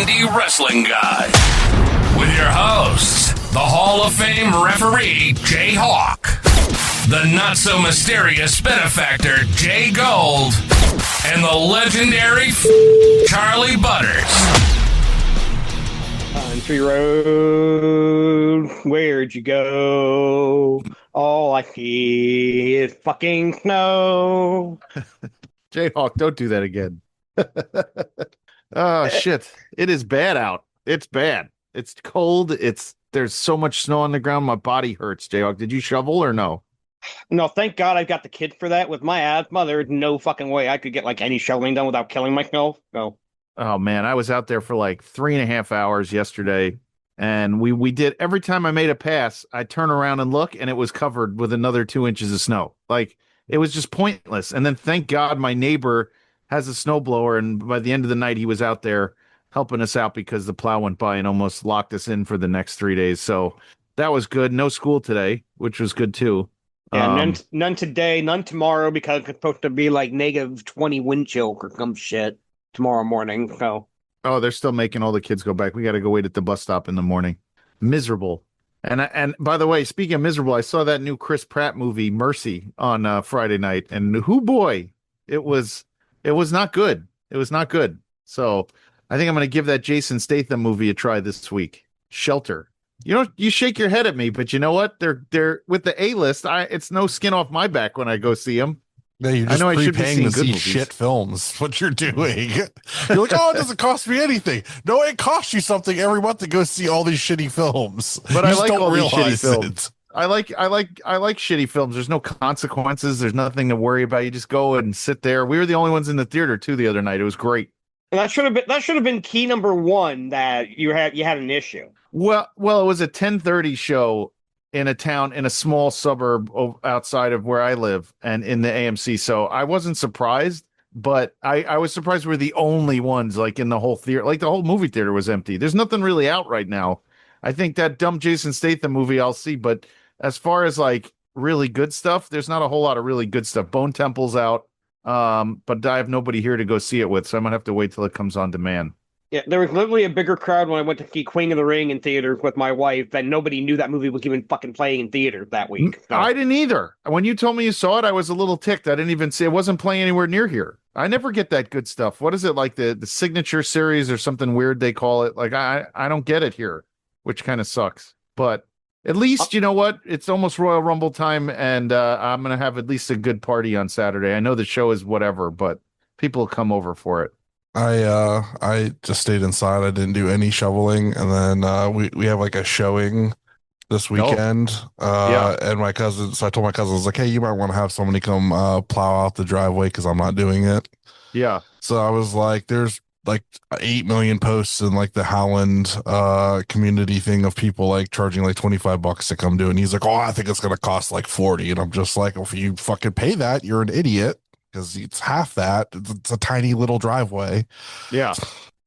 indie wrestling guy. With your hosts, the Hall of Fame referee, JHawk, the not-so-mysterious benefactor, JGold, and the legendary Charly Butters. Country road, where'd you go? All I see is fucking snow. JHawk, don't do that again. Oh, shit. It is bad out. It's bad. It's cold. There's so much snow on the ground. My body hurts, JHawk. Did you shovel or no? No, thank God I've got the kid for that. With my asthma, there's no fucking way I could get like any shoveling done without killing myself. No. Oh, man. I was out there for like 3.5 hours yesterday. And we did, every time I made a pass, I turn around and look, and it was covered with another 2 inches of snow. Like, it was just pointless. And then thank God my neighbor has a snowblower, and by the end of the night, he was out there helping us out because the plow went by and almost locked us in for the next 3 days. So that was good. No school today, which was good too. Yeah, none today, none tomorrow, because it's supposed to be like -20 wind chill or some shit tomorrow morning. So. Oh, they're still making all the kids go back. We got to go wait at the bus stop in the morning. Miserable. And by the way, speaking of miserable, I saw that new Chris Pratt movie, Mercy, on Friday night, and boy, it was not good. It was not good. So I think I'm going to give that Jason Statham movie a try this week. Shelter. You shake your head at me, but you know what? They're with the A-list. It's no skin off my back when I go see them. No, you're just prepaying to see shit films. What you're doing. You're like, oh, it doesn't cost me anything. No, it costs you something every month to go see all these shitty films. But I like all these shitty films. I like shitty films. There's no consequences. There's nothing to worry about. You just go and sit there. We were the only ones in the theater too the other night. It was great. And that should have been key number one, that you had an issue. Well, it was a 10:30 show in a town in a small suburb outside of where I live and in the AMC. So I wasn't surprised, but I was surprised we're the only ones like in the whole theater. Like the whole movie theater was empty. There's nothing really out right now. I think that dumb Jason Statham movie I'll see, but as far as like really good stuff, there's not a whole lot of really good stuff. Bone Temple's out, but I have nobody here to go see it with, so I'm gonna have to wait till it comes on demand. Yeah, there was literally a bigger crowd when I went to see Queen of the Ring in theaters with my wife, and nobody knew that movie was even fucking playing in theaters that week. So. I didn't either. When you told me you saw it, I was a little ticked. I didn't even see it. Wasn't playing anywhere near here. I never get that good stuff. What is it, like the signature series or something weird they call it? Like I don't get it here, which kind of sucks. But at least, you know what? It's almost Royal Rumble time, and I'm going to have at least a good party on Saturday. I know the show is whatever, but people will come over for it. I just stayed inside. I didn't do any shoveling, and then we have like a showing this weekend. And my cousin, so I told my cousin, I was like, hey, you might want to have somebody come plow out the driveway because I'm not doing it. Yeah. So I was like, there's like 8 million posts in like the Howland community thing of people like charging like $25 to come do it. And he's like, oh, I think it's gonna cost like 40. And I'm just like, well, if you fucking pay that, you're an idiot. Because it's half that. It's a tiny little driveway. Yeah.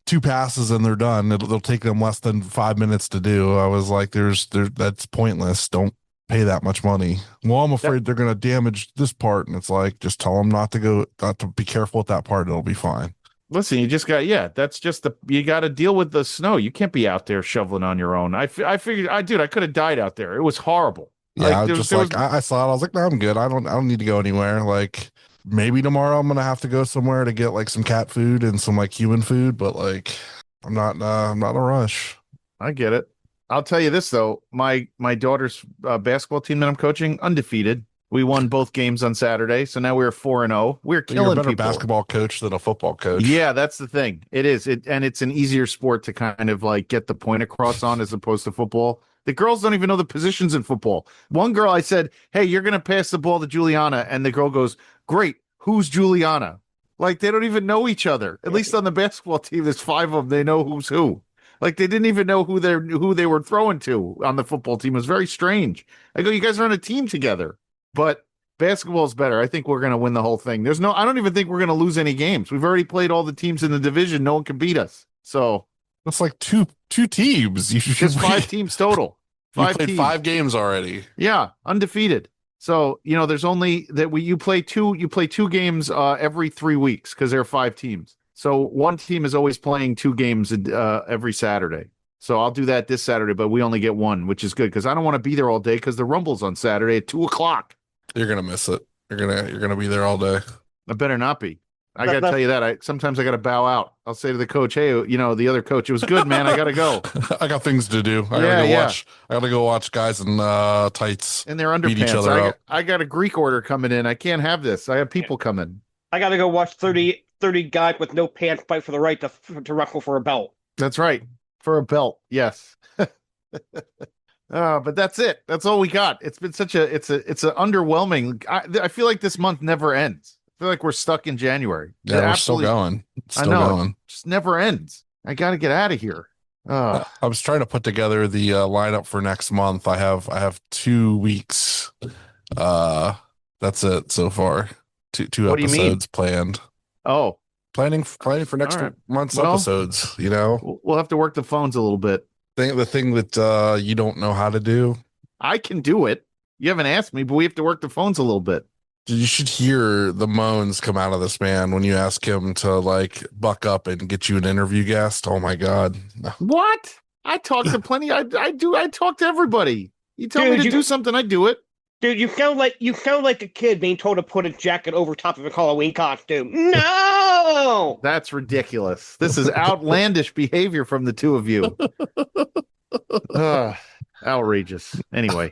2 passes and they're done. It'll take them less than 5 minutes to do. I was like, that's pointless. Don't pay that much money. Well, I'm afraid they're going to damage this part. And it's like, just tell them not to be careful with that part. It'll be fine. Listen, you just got, that's just you got to deal with the snow. You can't be out there shoveling on your own. I figured, I could have died out there. It was horrible. Yeah, I saw it. I was like, no, I'm good. I don't need to go anywhere. Like, maybe tomorrow I'm gonna have to go somewhere to get like some cat food and some like human food, but like I'm not in a rush. I get it. I'll tell you this though, my daughter's basketball team that I'm coaching, undefeated. We won both games on Saturday, so now we're 4-0. We're killing You're a better people. Basketball coach than a football coach. Yeah, that's the thing. It is. And it's an easier sport to kind of like get the point across on as opposed to football. The girls don't even know the positions in football. One girl, I said, hey, you're going to pass the ball to Juliana. And the girl goes, great. Who's Juliana? Like, they don't even know each other. At least on the basketball team, there's 5 of them. They know who's who. Like, they didn't even know who they were throwing to on the football team. It was very strange. I go, you guys are on a team together. But basketball is better. I think we're going to win the whole thing. I don't even think we're going to lose any games. We've already played all the teams in the division. No one can beat us. So that's like two teams. You should just 5 teams total. You played 5 games already. Yeah, undefeated. So, there's only that you play 2 games every 3 weeks because there are 5 teams. So one team is always playing 2 games every Saturday. So I'll do that this Saturday, but we only get one, which is good because I don't want to be there all day because the Rumble's on Saturday at 2:00. You're gonna miss it. You're gonna be there all day. I better not be. I got to tell you that. Sometimes I got to bow out. I'll say to the coach, hey, the other coach, it was good, man. I got to go. I got things to do. I gotta go watch guys in tights in their beat each other underpants. up. I got a Greek order coming in. I can't have this. I have people coming. I got to go watch 30 guys with no pants fight for the right to wrestle for a belt. That's right. For a belt. Yes. But that's it. That's all we got. It's been it's an underwhelming. I feel like this month never ends. I feel like we're stuck in January. Yeah, we're still going. I know. It just never ends. I got to get out of here. I was trying to put together the lineup for next month. I have 2 weeks. That's it so far. Two episodes planned. Oh, planning for next month's episodes. We'll have to work the phones a little bit. The thing that you don't know how to do. I can do it. You haven't asked me, but we have to work the phones a little bit. You should hear the moans come out of this man when you ask him to like buck up and get you an interview guest. Oh my God. What? I talk to plenty. I talk to everybody. You tell me to do something, I do it. Dude, you sound like a kid being told to put a jacket over top of a Halloween costume. No! That's ridiculous. This is outlandish behavior from the two of you. Outrageous. Anyway.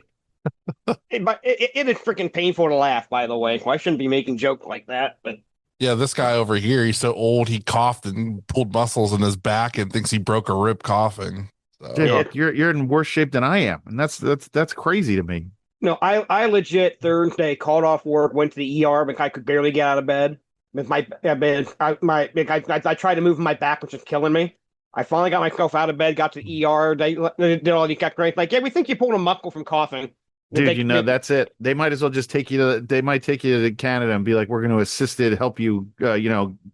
It is freaking painful to laugh, by the way. I shouldn't be making jokes like that, but yeah, this guy over here, he's so old he coughed and pulled muscles in his back and thinks he broke a rib coughing. So. JHawk, you're in worse shape than I am, and that's crazy to me. No, I legit Thursday called off work, went to the ER because I could barely get out of bed. With I tried to move my back, which is killing me. I finally got myself out of bed, got to the ER. They did all these great. Like, yeah, we think you pulled a muscle from coughing. Dude, that's it. They might as well just take you to. They might take you to Canada and be like, "We're going to help you,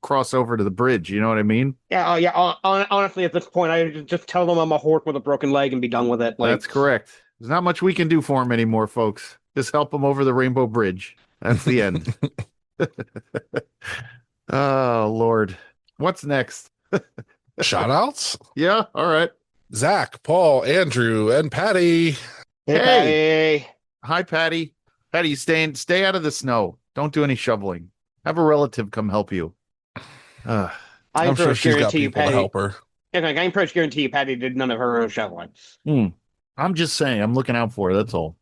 cross over to the bridge." You know what I mean? Yeah. Yeah. Honestly, at this point, I just tell them I'm a horse with a broken leg and be done with it. That's correct. There's not much we can do for him anymore, folks. Just help him over the Rainbow Bridge. That's the end. Oh Lord, what's next? Shout outs? Yeah. All right. Zach, Paul, Andrew, and Patty. Hey. Hi, Patty. Patty, stay out of the snow. Don't do any shoveling. Have a relative come help you. I'm sure she's got people to help her. Yeah, I can pretty much guarantee you Patty did none of her own shoveling. I'm just saying, I'm looking out for her. That's all.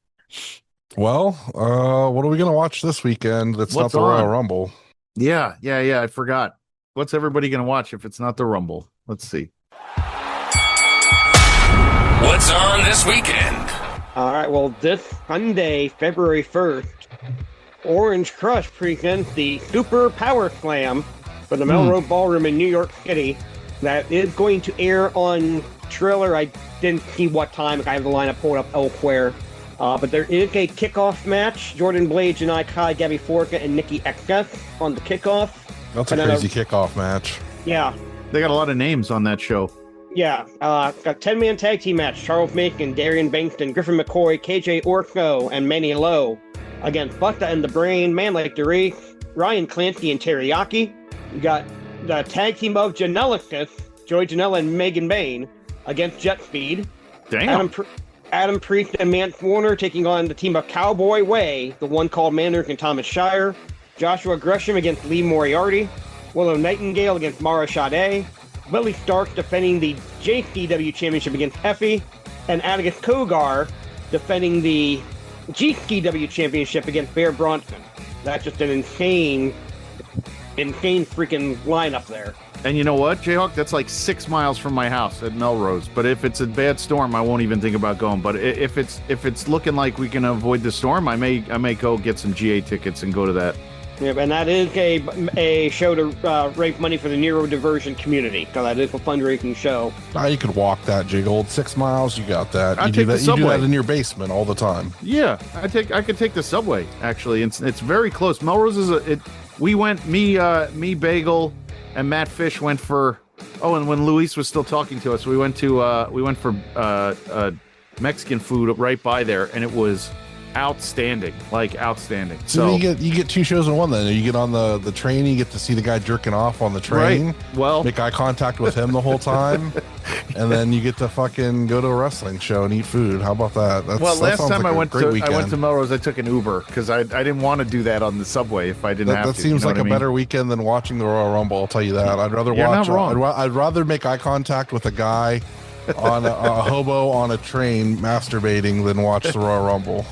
Well, what are we going to watch this weekend that's not the Royal Rumble? Yeah. I forgot. What's everybody going to watch if it's not the Rumble? Let's see. What's on this weekend? All right, well, this Sunday, February 1st, Orange Crush presents the Super Power Slam for the Melrose Ballroom in New York City. That is going to air on Triller. I didn't see what time. I have the lineup pulled up elsewhere. But there is a kickoff match. Jordan Blades, Janai Kai, Gabby Forka, and Nikki Xs on the kickoff. That's a crazy kickoff match. Yeah. They got a lot of names on that show. Yeah, got 10-man tag team match. Charles Macon, Darian Bankston, Griffin McCoy, KJ Orko, and Manny Lowe against Busta and the Brain, Man Like DeRee, Ryan Clancy, and Teriyaki. You got the tag team of Janelicis, Joey Janela and Megan Bain against Jet Speed. Damn. Adam Priest and Mance Warner taking on the team of Cowboy Way, the one called Mandark and Thomas Shire. Joshua Gresham against Lee Moriarty. Willow Nightingale against Mara Sade. Willie Stark defending the JCW Championship against Effie, and Atticus Kogar defending the GCW Championship against Bear Bronson. That's just an insane freaking lineup there. And you know what, JHawk? That's like 6 miles from my house at Melrose. But if it's a bad storm, I won't even think about going. But if it's looking like we can avoid the storm, I may go get some GA tickets and go to that. Yeah, and that is a show to raise money for the neurodivergent community. So that is a fundraising show. You could walk that, JGold. 6 miles, you got that. You do that in your basement all the time. Yeah, I could take the subway. Actually, it's very close. Melrose is we went me Bagel and Matt Fish went for. Oh, and when Luis was still talking to us, we went for Mexican food right by there, and it was outstanding, like outstanding. So you get two shows in one. Then you get on the train, you get to see the guy jerking off on the train. Right. Well, make eye contact with him the whole time, and then you get to fucking go to a wrestling show and eat food. How about that? Last time I went to Melrose, I took an Uber because I didn't want to do that on the subway if I didn't have to. That seems like a better weekend than watching the Royal Rumble. I'll tell you that. I'd rather watch. I'd rather make eye contact with a guy on a hobo on a train masturbating than watch the Royal Rumble.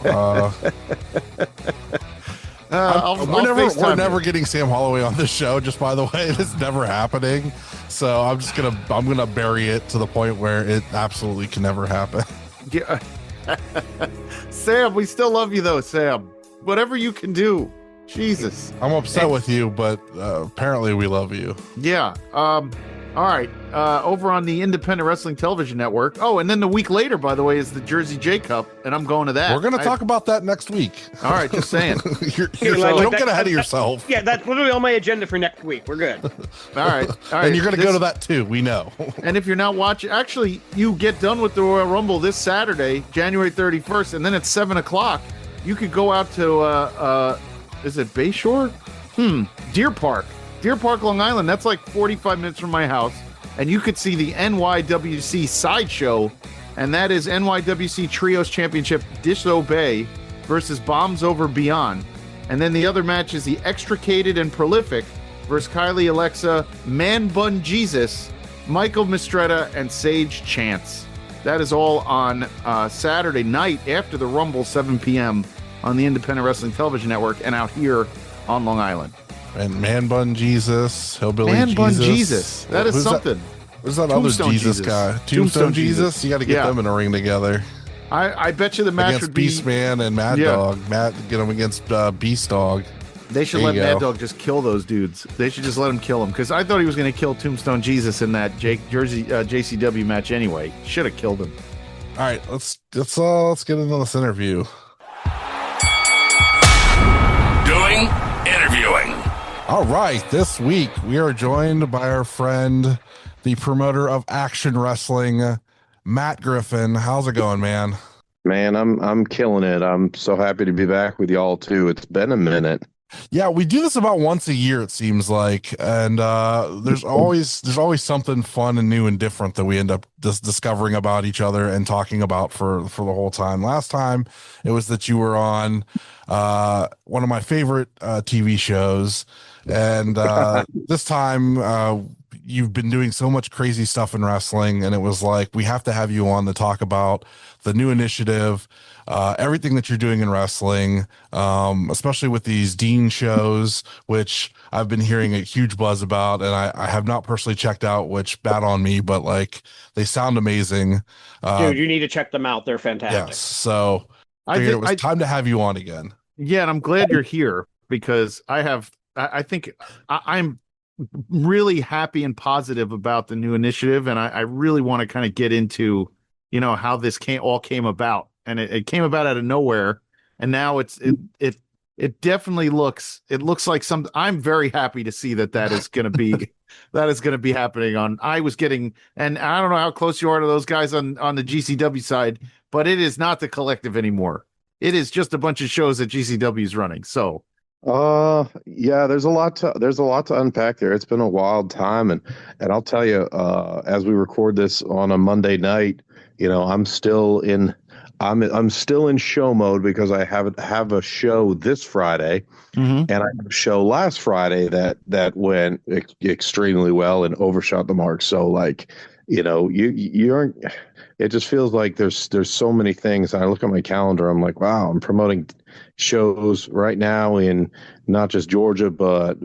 We're never getting Sam Holloway on this show. Just by the way, it's never happening. So I'm gonna bury it to the point where it absolutely can never happen. Yeah, Sam, we still love you though, Sam. Whatever you can do, Jesus. I'm upset with you, but apparently we love you. Yeah. All right, over on the Independent Wrestling Television Network. Oh, and then the week later, by the way, is the Jersey J Cup, and I'm going to that. We're going to talk about that next week. All right, just saying. Don't get ahead of yourself. Yeah, that's literally on my agenda for next week. We're good. All right. And you're going to go to that too, we know. And if you're not watching, actually, you get done with the Royal Rumble this Saturday, January 31st, and then at 7 o'clock, you could go out to, is it Bayshore? Deer Park, Long Island. That's like 45 minutes from my house. And you could see the NYWC sideshow. And that is NYWC Trios Championship Disobey versus Bombs Over Beyond. And then the other match is the Extricated and Prolific versus Kylie Alexa, Man Bun Jesus, Michael Mistretta, and Sage Chance. That is all on Saturday night after the Rumble, 7 p.m. on the Independent Wrestling Television Network and out here on Long Island. And Man Bun Jesus, Hillbilly Man Jesus. Bun Jesus. That is something. Who's that Tombstone other Jesus guy? Tombstone Jesus? You got to get them in a ring together. I bet you the match against would be Beastman and Mad Dog. Get them against Beast Dog. They should let Mad Dog just kill those dudes. They should just let him kill him because I thought he was going to kill Tombstone Jesus in that JCW match anyway. Should have killed him. All right, let's get into this interview. Interviewing. All right, this week we are joined by our friend, the promoter of Action Wrestling, Matt Griffin. How's it going, man? Man, I'm killing it. I'm so happy to be back with y'all too. It's been a minute. Yeah, we do this about once a year, it seems like, and there's always something fun and new and different that we end up just discovering about each other and talking about for the whole time. Last time it was that you were on one of my favorite TV shows, and this time you've been doing so much crazy stuff in wrestling, and it was like we have to have you on to talk about the new initiative. Everything that you're doing in wrestling, especially with these Dean shows, which I've been hearing a huge buzz about, and I have not personally checked out, which bad on me, but like they sound amazing. Dude, you need to check them out. They're fantastic. Yes. So I figured it was time to have you on again. Yeah, and I'm glad you're here because I think I'm really happy and positive about the new initiative, and I really want to kind of get into, how this all came about. And it came about out of nowhere, and now it definitely looks like something. I'm very happy to see that is going to be happening on. I was getting, and I don't know how close you are to those guys on the GCW side, but it is not the collective anymore. It is just a bunch of shows that GCW is running. So, yeah, there's a lot to unpack there. It's been a wild time, and I'll tell you, as we record this on a Monday night, I'm still in show mode because I have a show this Friday, and I have a show last Friday that went extremely well and overshot the mark. So like, you aren't. It just feels like there's so many things. And I look at my calendar, I'm like, wow, I'm promoting shows right now in not just Georgia but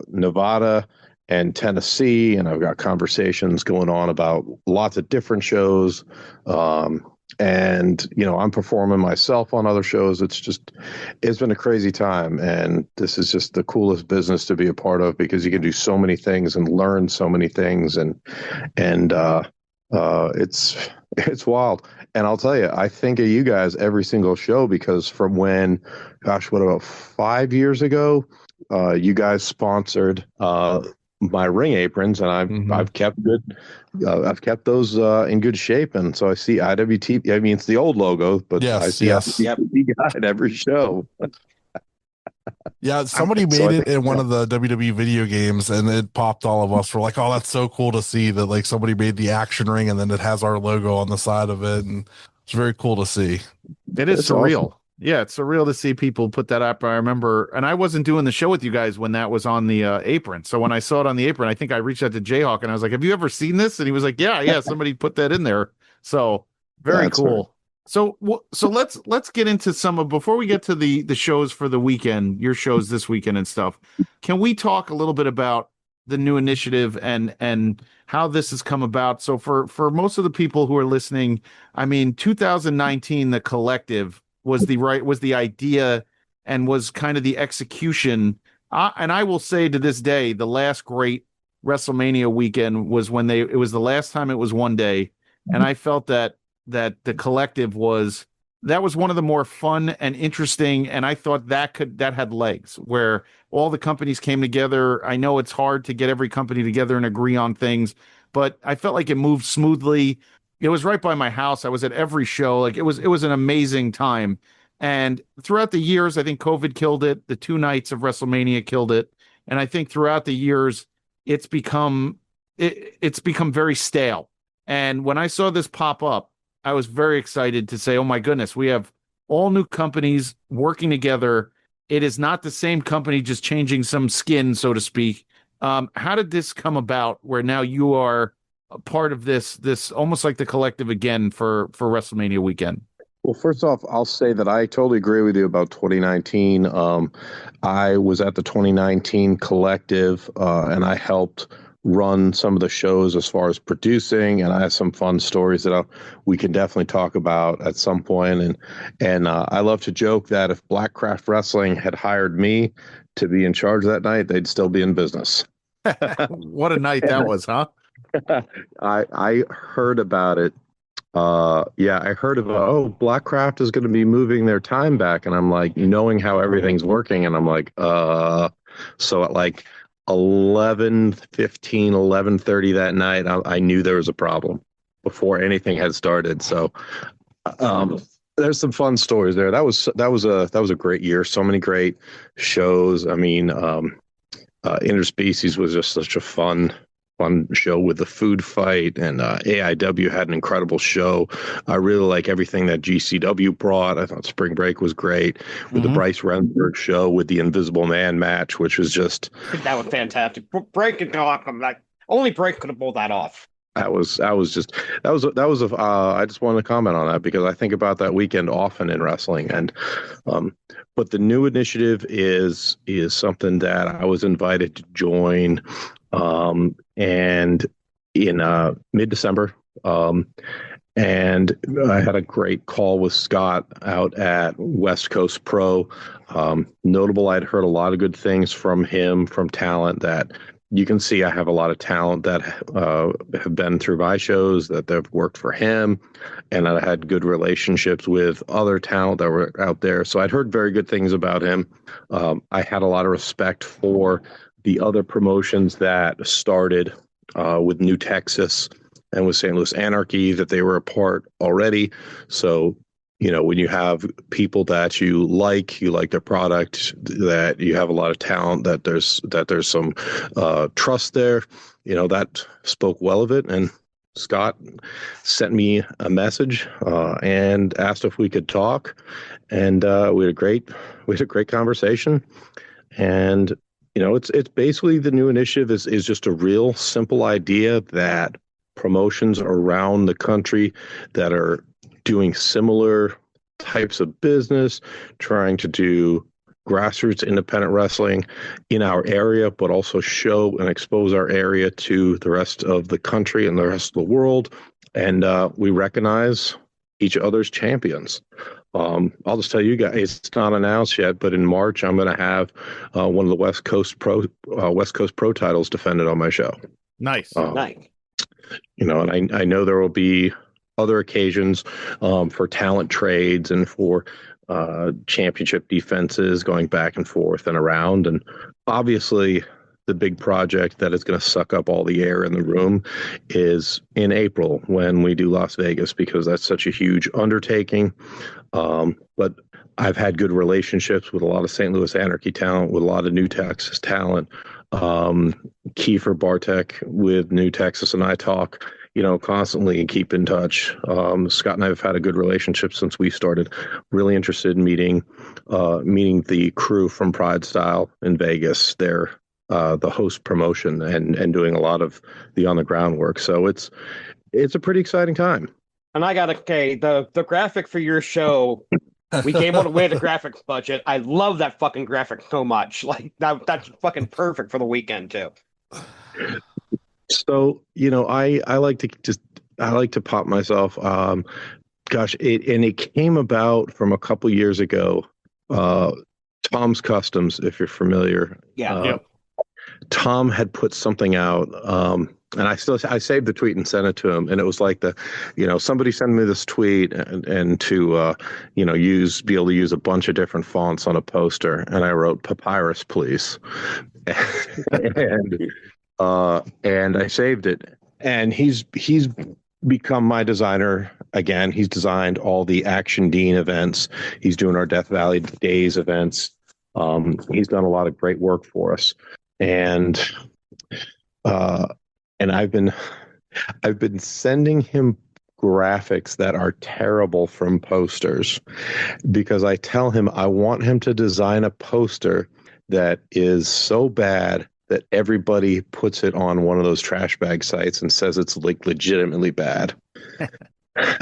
Nevada and Tennessee, and I've got conversations going on about lots of different shows. And I'm performing myself on other shows. It's been a crazy time, and this is just the coolest business to be a part of because you can do so many things and learn so many things, and it's wild. And I'll tell you, I think of you guys every single show because from when, gosh, what about 5 years ago, you guys sponsored my ring aprons, and I've kept good. I've kept those in good shape, and so I see IWTP. I mean, it's the old logo, but I Yes, see yes. IWTP guy at every show. Yeah, somebody So I made it think in one of the WWE video games, and it popped all of us. We're like, "Oh, that's so cool to see that!" Like somebody made the action ring, and then it has our logo on the side of it, and it's very cool to see. It is it's surreal. awesome. Yeah, it's surreal to see people put that up. I remember, and I wasn't doing the show with you guys when that was on the apron. So when I saw it on the apron, I think I reached out to JHawk and I was like, "Have you ever seen this?" And he was like, "Yeah, somebody put that in there." So very That's right. cool. So let's get into some of before we get to the shows for the weekend, your shows this weekend and stuff. Can we talk a little bit about the new initiative and how this has come about? So for most of the people who are listening, I mean, 2019, the collective was the idea and was kind of the execution. And I will say to this day, the last great WrestleMania weekend was when it was the last time it was one day, and I felt that the collective that was one of the more fun and interesting, and I thought that had legs where all the companies came together. I know it's hard to get every company together and agree on things, but I felt like it moved smoothly. It was right by my house. I was at every show. Like it was an amazing time. And throughout the years, I think COVID killed it. The two nights of WrestleMania killed it. And I think throughout the years, it's become it's become very stale. And when I saw this pop up, I was very excited to say, "Oh my goodness, we have all new companies working together. It is not the same company just changing some skin, so to speak." How did this come about where now you are a part of this almost like the collective again for WrestleMania weekend? Well, first off, I'll say that I totally agree with you about 2019. I was at the 2019 collective, and I helped run some of the shows as far as producing, and I have some fun stories that we can definitely talk about at some point. And I love to joke that if Blackcraft Wrestling had hired me to be in charge that night, they'd still be in business. What a night that was, huh? I heard about it. Yeah, I heard about, oh, Blackcraft is going to be moving their time back, and I'm like, knowing how everything's working, and I'm like, so at like 11:15, 11:30 that night, I knew there was a problem before anything had started. So there's some fun stories there. That was a great year. So many great shows. I mean, Interspecies was just such a fun show with the food fight, and AIW had an incredible show. I really like everything that GCW brought. I thought Spring Break was great with the Bryce Remsburg show with the Invisible Man match, which was just That was fantastic. Break it off. I'm like, only Break could have pulled that off. that was a I just wanted to comment on that because I think about that weekend often in wrestling. And but the new initiative is something that I was invited to join, and in mid-December, and I had a great call with Scott out at West Coast Pro. Notable, I'd heard a lot of good things from him, from talent that you can see I have a lot of talent that have been through my shows, that they've worked for him, and I had good relationships with other talent that were out there. So I'd heard very good things about him. I had a lot of respect for the other promotions that started with New Texas and with St. Louis Anarchy, that they were a part already. So, you know, when you have people that you like their product, that you have a lot of talent, that there's some trust there, you know, that spoke well of it. And Scott sent me a message and asked if we could talk, and we had a great conversation. And you know, it's basically the new initiative is just a real simple idea that promotions around the country that are doing similar types of business, trying to do grassroots independent wrestling in our area, but also show and expose our area to the rest of the country and the rest of the world. And we recognize each other's champions. I'll just tell you guys, it's not announced yet, but in March, I'm going to have one of the West Coast Pro titles defended on my show. Nice. Nice. You know, and I know there will be other occasions for talent trades and for championship defenses going back and forth and around. And obviously, the big project that is going to suck up all the air in the room is in April when we do Las Vegas, because that's such a huge undertaking. But I've had good relationships with a lot of St. Louis Anarchy talent, with a lot of New Texas talent. Kiefer Bartek with New Texas and I talk, constantly and keep in touch. Scott and I have had a good relationship since we started. Really interested in meeting the crew from Pride Style in Vegas. They're the host promotion and doing a lot of the on the ground work. So it's a pretty exciting time. And I got the graphic for your show. We came all the way to graphics budget. I love that fucking graphic so much. Like that's fucking perfect for the weekend too. So, I like to pop myself. It came about from a couple years ago. Tom's Customs, if you're familiar. Yeah. Yep. Tom had put something out, and I saved the tweet and sent it to him, and it was like somebody sent me this tweet and to be able to use a bunch of different fonts on a poster, and I wrote "Papyrus, please," and I saved it, and he's become my designer again. He's designed all the Action Dean events. He's doing our Death Valley Days events. He's done a lot of great work for us. And I've been sending him graphics that are terrible from posters, because I tell him I want him to design a poster that is so bad that everybody puts it on one of those trash bag sites and says it's like legitimately bad.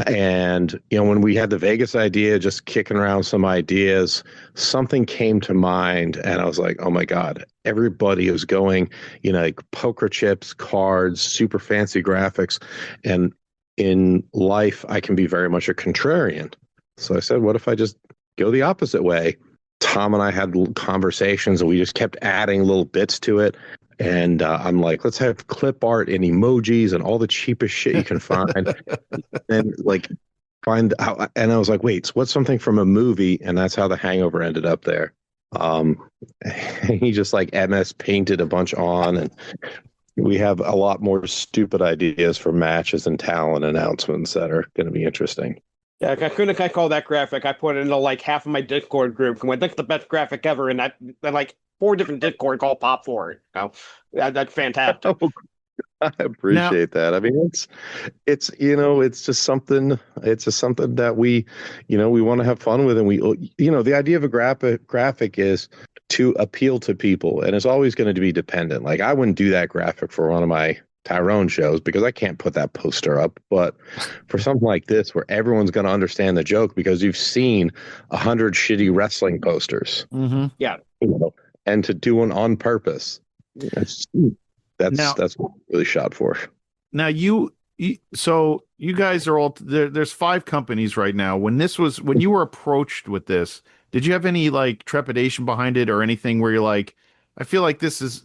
And, when we had the Vegas idea, just kicking around some ideas, something came to mind, and I was like, oh my God, everybody is going, like poker chips, cards, super fancy graphics. And in life, I can be very much a contrarian. So I said, what if I just go the opposite way? Tom and I had conversations, and we just kept adding little bits to it. And I'm like, let's have clip art and emojis and all the cheapest shit you can find. And find out. And I was like, wait, what's something from a movie? And that's how The Hangover ended up there. He just MS painted a bunch on, and we have a lot more stupid ideas for matches and talent announcements that are going to be interesting. Yeah, as soon as I call that graphic, I put it into half of my Discord group, and went, that's the best graphic ever, and that 4 different Discords all pop for it. That's fantastic. I appreciate that. I mean, it's just something that we want to have fun with, and the idea of a graphic is to appeal to people, and it's always going to be dependent. Like, I wouldn't do that graphic for one of my Tyrone shows because I can't put that poster up, but for something like this where everyone's going to understand the joke because you've seen 100 shitty wrestling posters. Mm-hmm. Yeah. And to do one on purpose, that's what I'm really shot for. Now so you guys are all there. There's 5 companies right now. When you were approached with this, did you have any trepidation behind it or anything where you're like, I feel like this is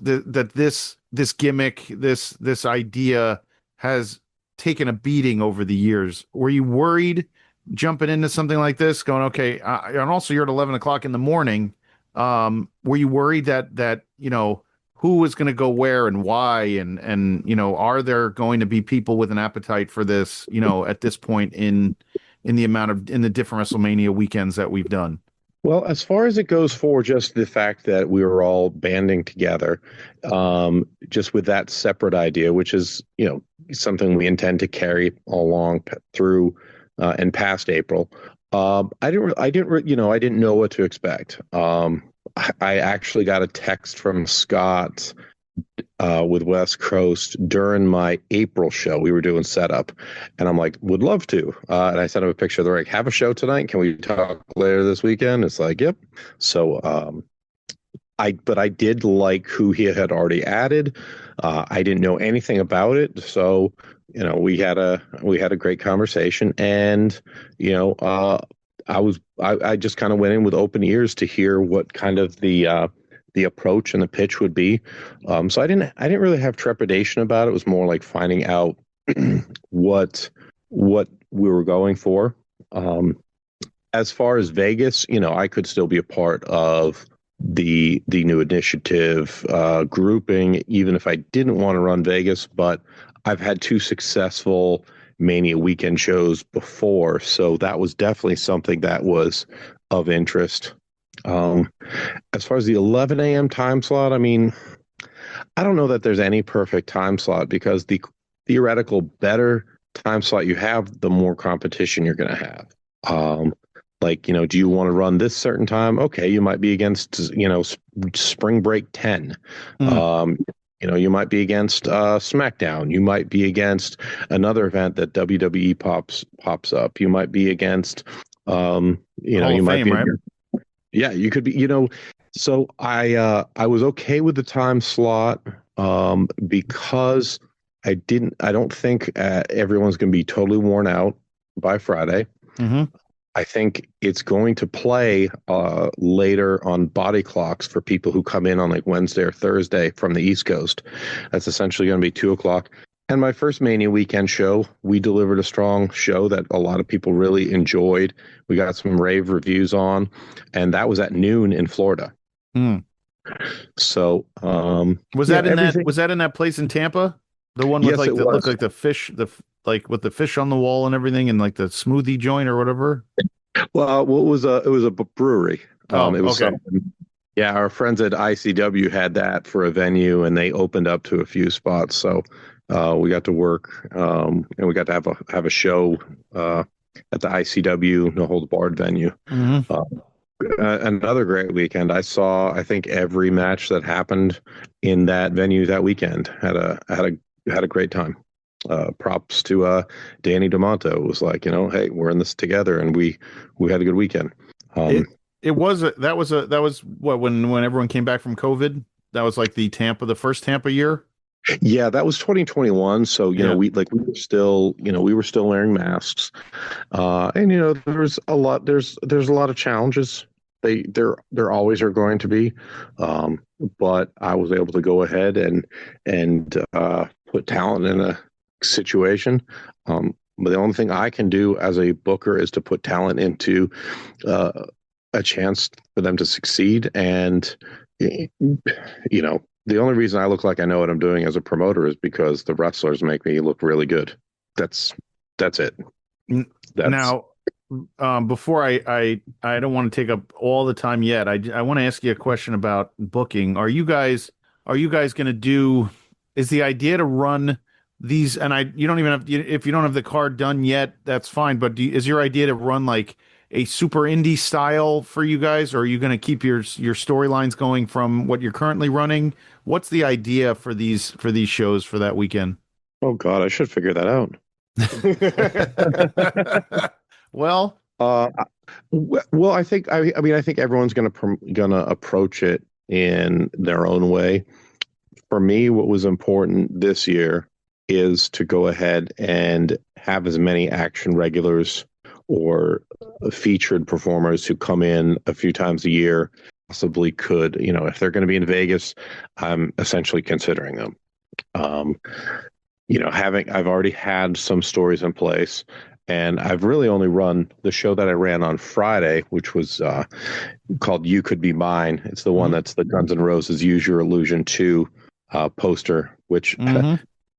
this gimmick, this idea has taken a beating over the years. Were you worried jumping into something like this, going, okay, and also you're at 11 o'clock in the morning. Were you worried that who was going to go where and why, and are there going to be people with an appetite for this, at this point in the different WrestleMania weekends that we've done? Well, as far as it goes for just the fact that we were all banding together, just with that separate idea, which is, something we intend to carry along through and past April. I didn't know what to expect. I actually got a text from Scott with West Coast during my April show. We were doing setup, and I'm like, would love to. And I sent him a picture. They're like, have a show tonight? Can we talk later this weekend? It's like, yep. So I did like who he had already added. I didn't know anything about it, so we had a great conversation, and I just kind of went in with open ears to hear what kind of the approach and the pitch would be. So I didn't really have trepidation about it. It was more like finding out what we were going for. As far as Vegas, I could still be a part of the new initiative grouping, even if I didn't want to run Vegas, but I've had 2 successful Mania weekend shows before, so that was definitely something that was of interest. As far as the 11 a.m. time slot, I mean, I don't know that there's any perfect time slot, because the theoretical better time slot you have, the more competition you're going to have. Like, do you want to run this certain time? Okay, you might be against, Spring Break 10. You might be against SmackDown. You might be against another event that WWE pops up. You might be against, you might be. Right? Yeah, you could be. So I was okay with the time slot because I don't think everyone's going to be totally worn out by Friday. Mm-hmm. I think it's going to play later on body clocks for people who come in on like Wednesday or Thursday from the East Coast. That's essentially going to be 2:00. And my first Mania weekend show, we delivered a strong show that a lot of people really enjoyed. We got some rave reviews on, and that was at noon in Florida. Mm. So was that in that place in Tampa? The one with yes, looked like the fish, with the fish on the wall and everything, and like the smoothie joint or whatever. Well, it was a brewery. It was okay. Yeah, our friends at ICW had that for a venue, and they opened up to a few spots. So we got to work, and we got to have a show at the ICW No Holds Barred venue. Mm-hmm. Another great weekend. I saw, I think, every match that happened in that venue that weekend. Had a great time. Props to Danny DeMonto. It was like, hey, we're in this together, and we had a good weekend. That was what, when everyone came back from COVID. That was like the first Tampa year. Yeah, that was 2021. So we were still wearing masks, and there's a lot of challenges. There always are going to be, but I was able to go ahead and put talent in a situation. But the only thing I can do as a booker is to put talent into a chance for them to succeed. And the only reason I look like I know what I'm doing as a promoter is because the wrestlers make me look really good. That's it. Now, before I don't want to take up all the time yet. I want to ask you a question about booking. Are you guys going to do? Is the idea to run these? And you don't even have, if you don't have the card done yet, that's fine. But is your idea to run like a super indie style for you guys, or are you going to keep your storylines going from what you're currently running? What's the idea for these shows for that weekend? Oh God, I should figure that out. Well, I think I think everyone's gonna approach it in their own way. For me, what was important this year is to go ahead and have as many action regulars or featured performers who come in a few times a year possibly could. If they're going to be in Vegas, I'm essentially considering them. I've already had some stories in place, and I've really only run the show that I ran on Friday, which was called You Could Be Mine. It's the one that's the Guns N' Roses Use Your Illusion 2 poster, which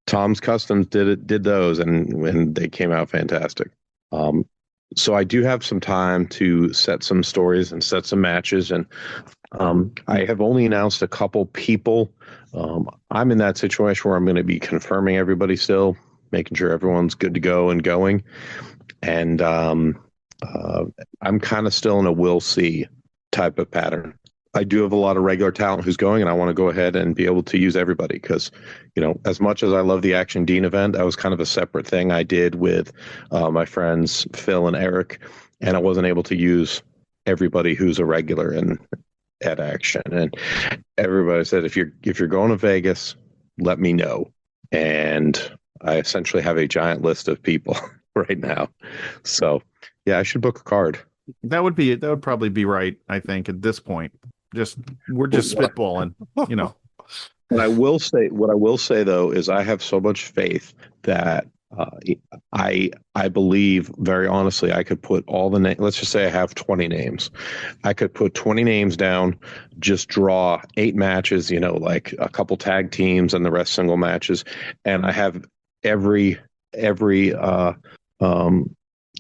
Tom's Customs did those, and they came out fantastic. So I do have some time to set some stories and set some matches, and I have only announced a couple people. I'm in that situation where I'm going to be confirming everybody still, making sure everyone's good to go and going. And I'm kind of still in a we'll see type of pattern. I do have a lot of regular talent who's going, and I want to go ahead and be able to use everybody because, as much as I love the Action Dean event, that was kind of a separate thing I did with my friends Phil and Eric, and I wasn't able to use everybody who's a regular at Action. And everybody said, if you're going to Vegas, let me know. And I essentially have a giant list of people right now. So yeah, I should book a card. That would probably be right, I think, at this point. We're just spitballing, What I will say though is I have so much faith that Uh, I believe very honestly I could put all the names. Let's just say I have 20 names. I could put 20 names down, just draw 8 matches, like a couple tag teams and the rest single matches, and I have every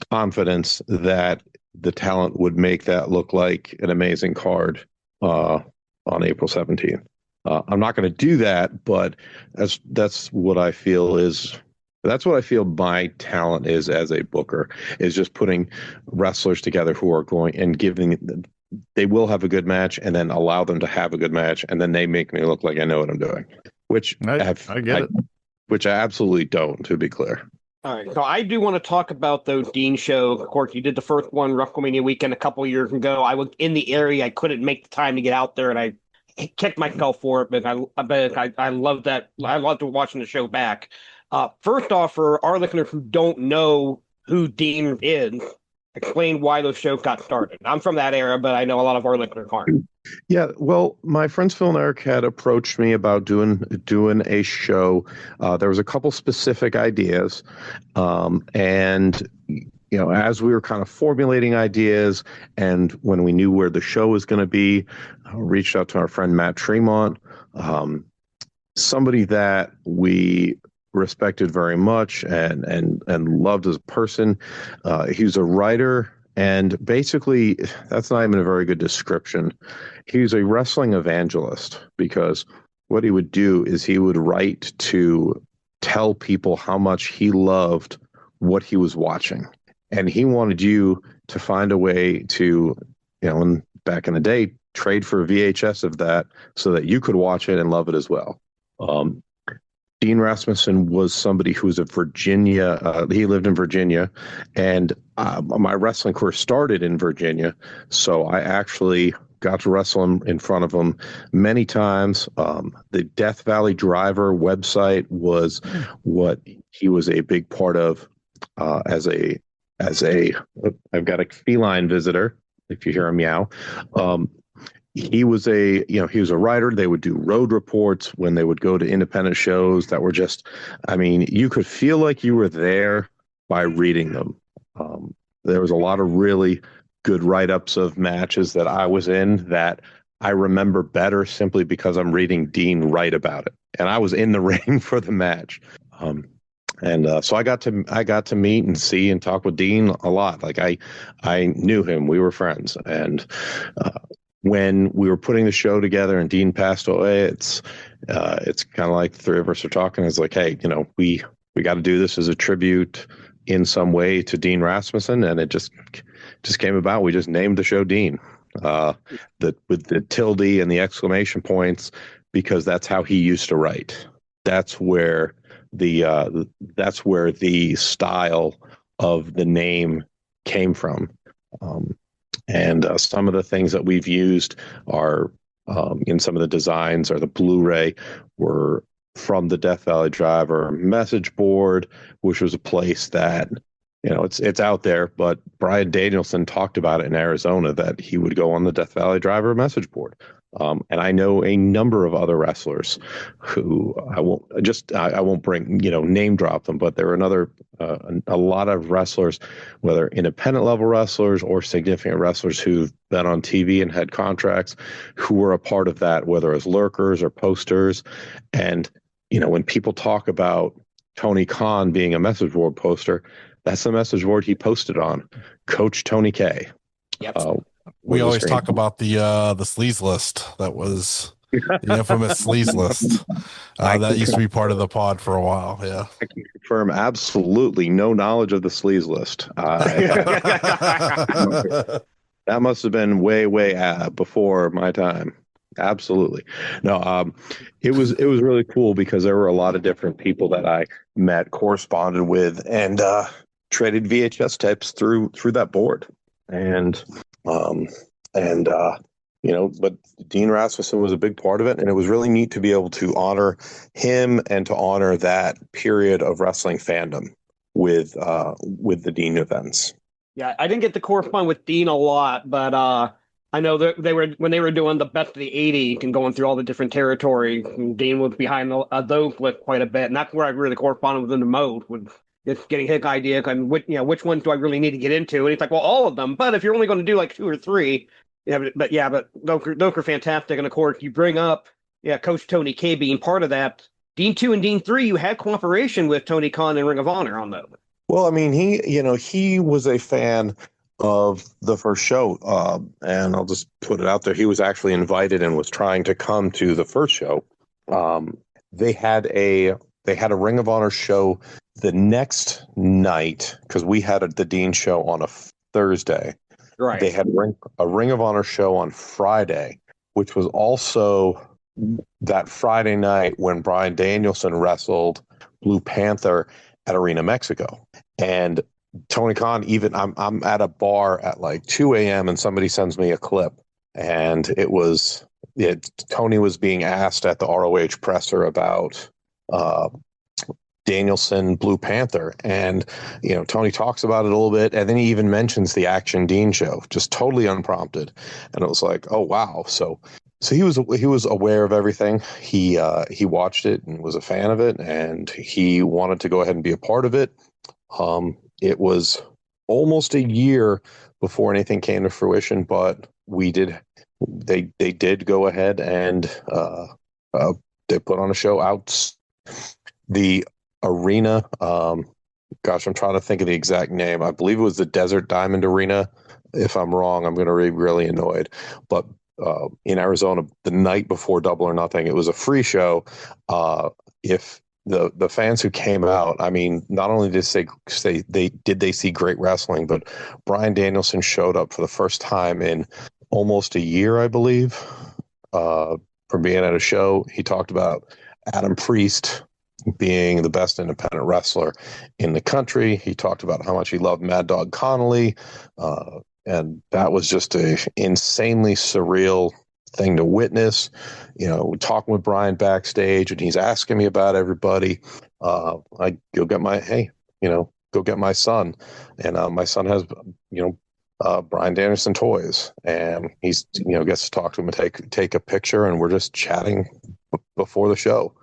confidence that the talent would make that look like an amazing card on April 17th. I'm not going to do that, but that's what I feel is. That's what I feel my talent is as a booker, is just putting wrestlers together who are going and giving. They will have a good match, and then allow them to have a good match, and then they make me look like I know what I'm doing, which I get it. which I absolutely don't, to be clear. All right, so I do want to talk about the Dean show. Of course, you did the first one, WrestleMania weekend, a couple of years ago. I was in the area. I couldn't make the time to get out there, and I kicked myself for it. But I love that. I loved watching the show back. First off, for our listeners who don't know who Dean is, explain why those shows got started. I'm from that era, but I know a lot of our listeners aren't. Yeah, well, my friends Phil and Eric had approached me about doing a show. There was a couple specific ideas, and as we were kind of formulating ideas, and when we knew where the show was going to be, reached out to our friend Matt Tremont, somebody that we respected very much and loved as a person. He was a writer, and basically that's not even a very good description. He was a wrestling evangelist, because what he would do is he would write to tell people how much he loved what he was watching, and he wanted you to find a way to, back in the day, trade for a VHS of that so that you could watch it and love it as well. Dean Rasmussen was somebody who was a Virginia. He lived in Virginia, and my wrestling career started in Virginia. So I actually got to wrestle in front of him many times. The Death Valley Driver website was what he was a big part of. As a, I've got a feline visitor. If you hear a meow. He was a writer. They would do road reports when they would go to independent shows that were just, you could feel like you were there by reading them. There was a lot of really good write-ups of matches that I was in that I remember better simply because I'm reading Dean write about it, and I was in the ring for the match. So I got to meet and see and talk with Dean a lot. Like I knew him. We were friends, and when we were putting the show together and Dean passed away, it's kind of like the three of us are talking. It's like, hey, we got to do this as a tribute in some way to Dean Rasmussen, and it just came about. We just named the show Dean, with the tilde and the exclamation points, because that's how he used to write. That's where the style of the name came from. And some of the things that we've used are in some of the designs, or the Blu-ray, were from the Death Valley Driver message board, which was a place that, it's out there, but Brian Danielson talked about it in Arizona, that he would go on the Death Valley Driver message board. And I know a number of other wrestlers who I won't bring, name drop them, but there are a lot of wrestlers, whether independent level wrestlers or significant wrestlers who've been on TV and had contracts, who were a part of that, whether as lurkers or posters. And, when people talk about Tony Khan being a message board poster, that's the message board he posted on. Coach Tony K. Yep. We always talk about the sleaze list. That was the infamous sleaze list. That used to be part of the pod for a while. Yeah. I can confirm absolutely no knowledge of the sleaze list. That must have been way before my time. Absolutely. No, it was really cool, because there were a lot of different people that I met, corresponded with, and traded VHS tapes through that board. But Dean Rasmussen was a big part of it, and it was really neat to be able to honor him and to honor that period of wrestling fandom with the Dean events. Yeah, I didn't get to correspond with Dean a lot, but I know that when they were doing the best of the '80s and going through all the different territories, Dean was behind those lists quite a bit, and that's where I really corresponded with him the most. just getting his idea. And which ones do I really need to get into? And he's like, well, all of them. But if you're only going to do like two or three, but those are fantastic. And of course, you bring up Coach Tony K being part of that. Dean 2 and Dean 3, you had cooperation with Tony Khan and Ring of Honor on those. Well, I mean, he was a fan of the first show, and I'll just put it out there. He was actually invited and was trying to come to the first show. They had a Ring of Honor show the next night because we had the Dean show on a Thursday. Right. They had a Ring of Honor show on Friday, which was also that Friday night when Bryan Danielson wrestled Blue Panther at Arena Mexico. And Tony Khan, I'm at a bar at like 2 a.m. and somebody sends me a clip, and Tony was being asked at the ROH presser about Danielson Blue Panther, and Tony talks about it a little bit, and then he even mentions the Action Dean show, just totally unprompted, and it was like, oh wow, so he was aware of everything. He watched it and was a fan of it, and he wanted to go ahead and be a part of it. It was almost a year before anything came to fruition, but they did go ahead and they put on a show out the arena. Gosh, I'm trying to think of the exact name. I believe it was the Desert Diamond Arena. If I'm wrong, I'm going to be really annoyed. But in Arizona, the night before Double or Nothing, it was a free show. If the fans who came out, I mean, not only did they see great wrestling, but Bryan Danielson showed up for the first time in almost a year, I believe, from being at a show. He talked about Adam Priest being the best independent wrestler in the country. He talked about how much he loved Mad Dog Connolly, and that was just a insanely surreal thing to witness. Talking with Brian backstage, and he's asking me about everybody. I go get my son, and my son has Bryan Danielson toys, and he's gets to talk to him and take a picture, and we're just chatting before the show.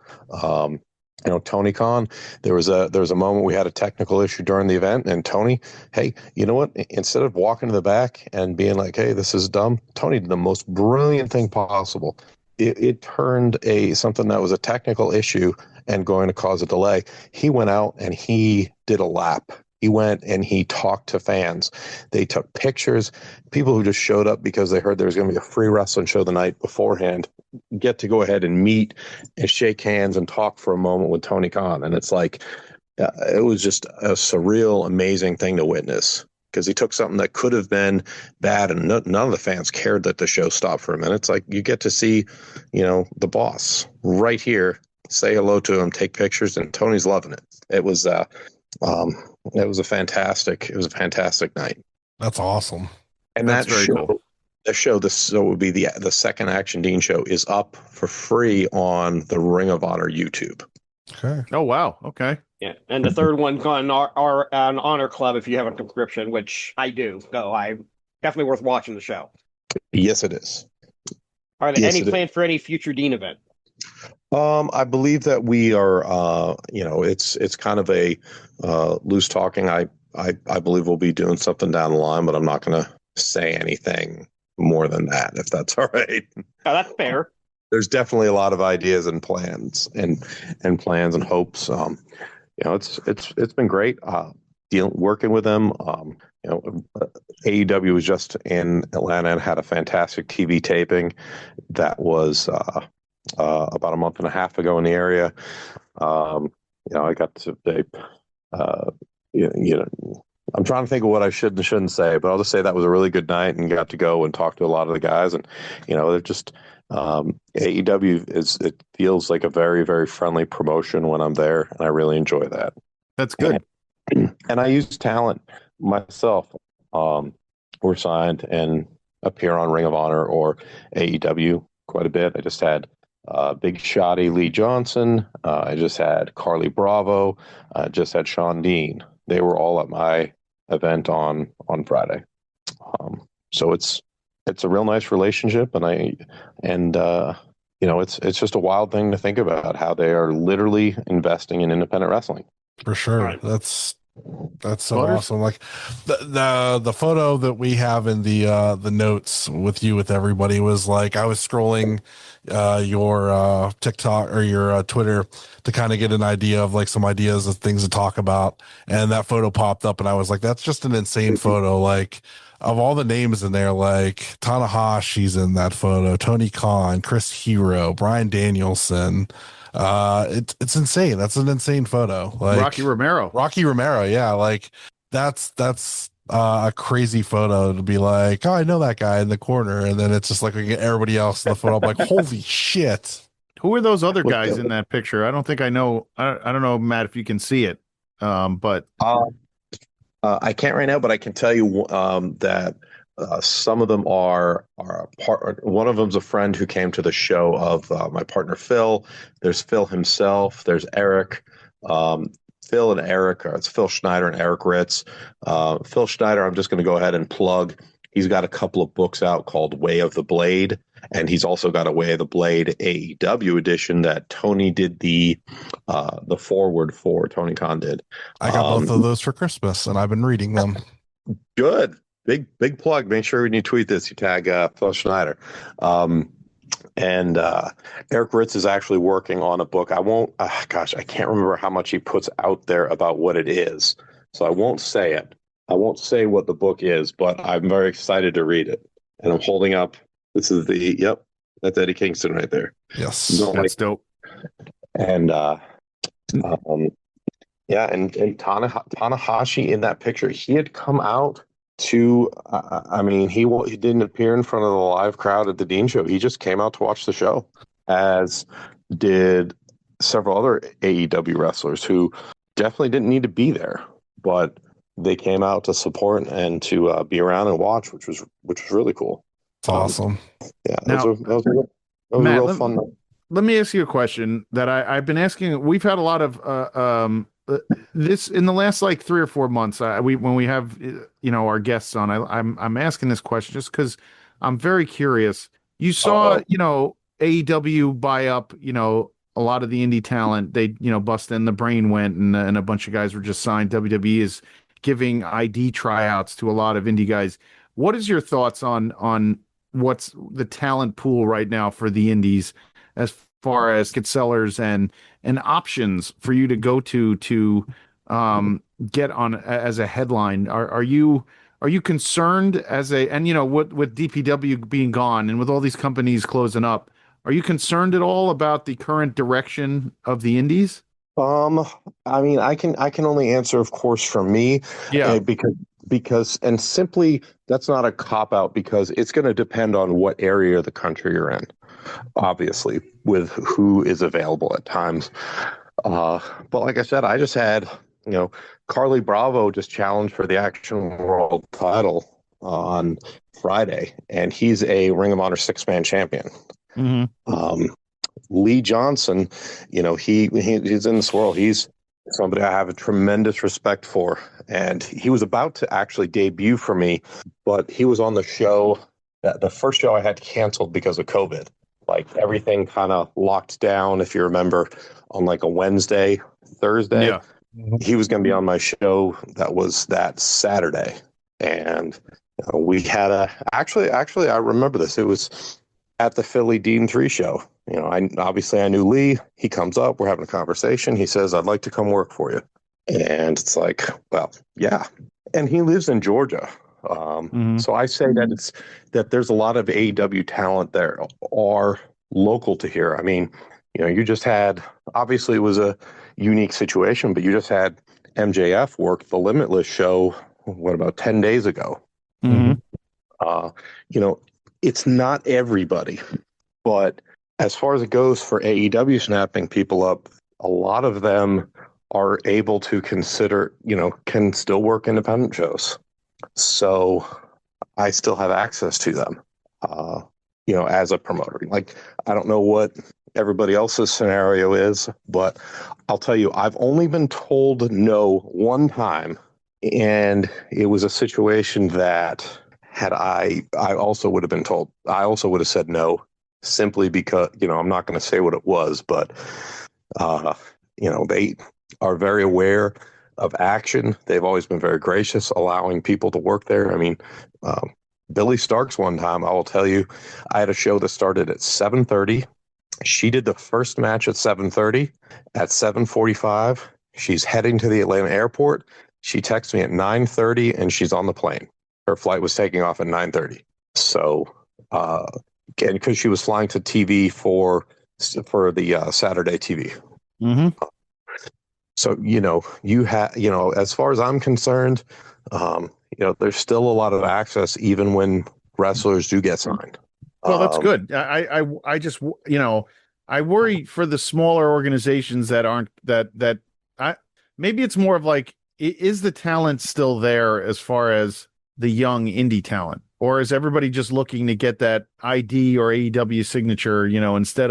Tony Khan, there was a moment we had a technical issue during the event, and Tony, hey, you know what? Instead of walking to the back and being like, hey, this is dumb, Tony did the most brilliant thing possible. It turned something that was a technical issue and going to cause a delay. He went out and he did a lap. He went and he talked to fans. They took pictures. People who just showed up because they heard there was going to be a free wrestling show the night beforehand get to go ahead and meet and shake hands and talk for a moment with Tony Khan. And it's like, it was just a surreal, amazing thing to witness, because he took something that could have been bad and none of the fans cared that the show stopped for a minute. It's like you get to see, the boss right here, say hello to him, take pictures, and Tony's loving it. It was a fantastic night. That's awesome. And That's very cool. So it would be the second Action Dean show is up for free on the Ring of Honor YouTube. Okay. Oh wow. Okay. Yeah, and the third one's on our Honor Club if you have a subscription, which I do. So I definitely worth watching the show. Yes, it is. Are there any plans for any future Dean event? I believe that we are. It's kind of a loose talking. I believe we'll be doing something down the line, but I'm not going to say anything more than that, if that's all right. Oh, that's fair. There's definitely a lot of ideas and plans and hopes. It's been great working with them. AEW was just in Atlanta and had a fantastic TV taping that was about a month and a half ago in the area. I got to I'm trying to think of what I should and shouldn't say, but I'll just say that was a really good night and got to go and talk to a lot of the guys. And, they're just, AEW it feels like a very, very friendly promotion when I'm there. And I really enjoy that. That's good. And I use talent myself, or signed and appear on Ring of Honor or AEW quite a bit. I just had Big Shotty Lee Johnson. I just had Carly Bravo. I just had Sean Dean. They were all at my event on Friday. So it's a real nice relationship, and it's just a wild thing to think about how they are literally investing in independent wrestling. For sure. Right. That's so Butters? awesome. Like the photo that we have in the notes with you with everybody was like I was scrolling your TikTok or your Twitter to kind of get an idea of like some ideas of things to talk about, and that photo popped up and I was like, that's just an insane photo. Like of all the names in there, like Tanahashi's in that photo, Tony Khan, Chris Hero, Brian Danielson. It's insane. That's an insane photo. Rocky Like Romero. Rocky Romero, yeah, like that's a crazy photo to be like, oh, I know that guy in the corner, and then it's just like we get everybody else in the photo. I'm like, holy shit. Who are those other What guys the- in that picture? I don't think I know. I don't know, Matt, if you can see it. But Uh, I can't right now, but I can tell you that some of them are a part. One of them's a friend who came to the show of my partner Phil. There's Phil himself. There's Eric. Um, Phil and Eric. It's Phil Schneider and Eric Ritz. Phil Schneider, I'm just going to go ahead and plug. He's got a couple of books out called Way of the Blade, and he's also got a Way of the Blade AEW edition that Tony did the forward for. Tony Khan did. I got both of those for Christmas, and I've been reading them. Good. Big plug. Make sure when you tweet this, you tag Phil Schneider. And Eric Ritz is actually working on a book. I won't, gosh, I can't remember how much he puts out there about what it is. So I won't say it. I won't say what the book is, but I'm very excited to read it. And I'm holding up. This is that's Eddie Kingston right there. Yes. that's dope. And yeah, and Tanahashi in that picture, he had come out to, I mean, he didn't appear in front of the live crowd at the Dean show. He just came out to watch the show, as did several other AEW wrestlers who definitely didn't need to be there, but they came out to support and to be around and watch, which was really cool. It's awesome. Yeah, Now, that was a Matt, real fun night. Let me ask you a question that I've been asking. We've had a lot of this in the last like 3 or 4 months. When we have our guests on, I'm asking this question just because I'm very curious. You saw AEW buy up a lot of the indie talent. They bust in, the Brain went, and a bunch of guys were just signed. WWE is giving ID tryouts to a lot of indie guys. What is your thoughts on what's the talent pool right now for the indies, as far as get sellers and options for you to go to get on as a headline? Are you concerned with DPW being gone and with all these companies closing up, are you concerned at all about the current direction of the indies? I mean, I can only answer, of course, from me, Yeah. because and simply that's not a cop out, because it's going to depend on what area of the country you're in, obviously, with who is available at times. But like I said, I just had Carly Bravo just challenged for the Action World title on Friday, and he's a Ring of Honor 6-man champion. Mm-hmm. Lee Johnson, he's in this world. He's somebody I have a tremendous respect for, and he was about to actually debut for me, but he was on the show, the first show I had canceled because of COVID. Like everything kind of locked down, if you remember, on like a Wednesday, Thursday. Yeah. He was going to be on my show that Saturday, and we had actually I remember this. It was at the Philly Dean 3 show. I knew Lee. He comes up, we're having a conversation. He says, I'd like to come work for you. And it's like, well, yeah. And he lives in Georgia. So I say that there's a lot of AEW talent there are local to here. I mean, you just had, obviously it was a unique situation, but you just had MJF work the Limitless show, what, about 10 days ago? Mm-hmm. It's not everybody, but as far as it goes for AEW snapping people up, a lot of them are able to consider, can still work independent shows. So I still have access to them, as a promoter. Like, I don't know what everybody else's scenario is, but I'll tell you, I've only been told no one time. And it was a situation that had I also would have been told, I also would have said no, simply because, I'm not going to say what it was, but, are very aware of action. They've always been very gracious, allowing people to work there. I mean, Billy Starks one time, I will tell you, I had a show that started at 7:30. She did the first match at 7:30. At 7:45, she's heading to the Atlanta airport. She texts me at 9:30, and she's on the plane. Her flight was taking off at 9:30. So, again, because she was flying to TV for the Saturday TV. Mm-hmm. So, as far as I'm concerned, there's still a lot of access even when wrestlers do get signed. Well, that's good. I just, I worry for the smaller organizations that aren't maybe it's more of like, is the talent still there as far as the young indie talent, or is everybody just looking to get that ID or AEW signature, instead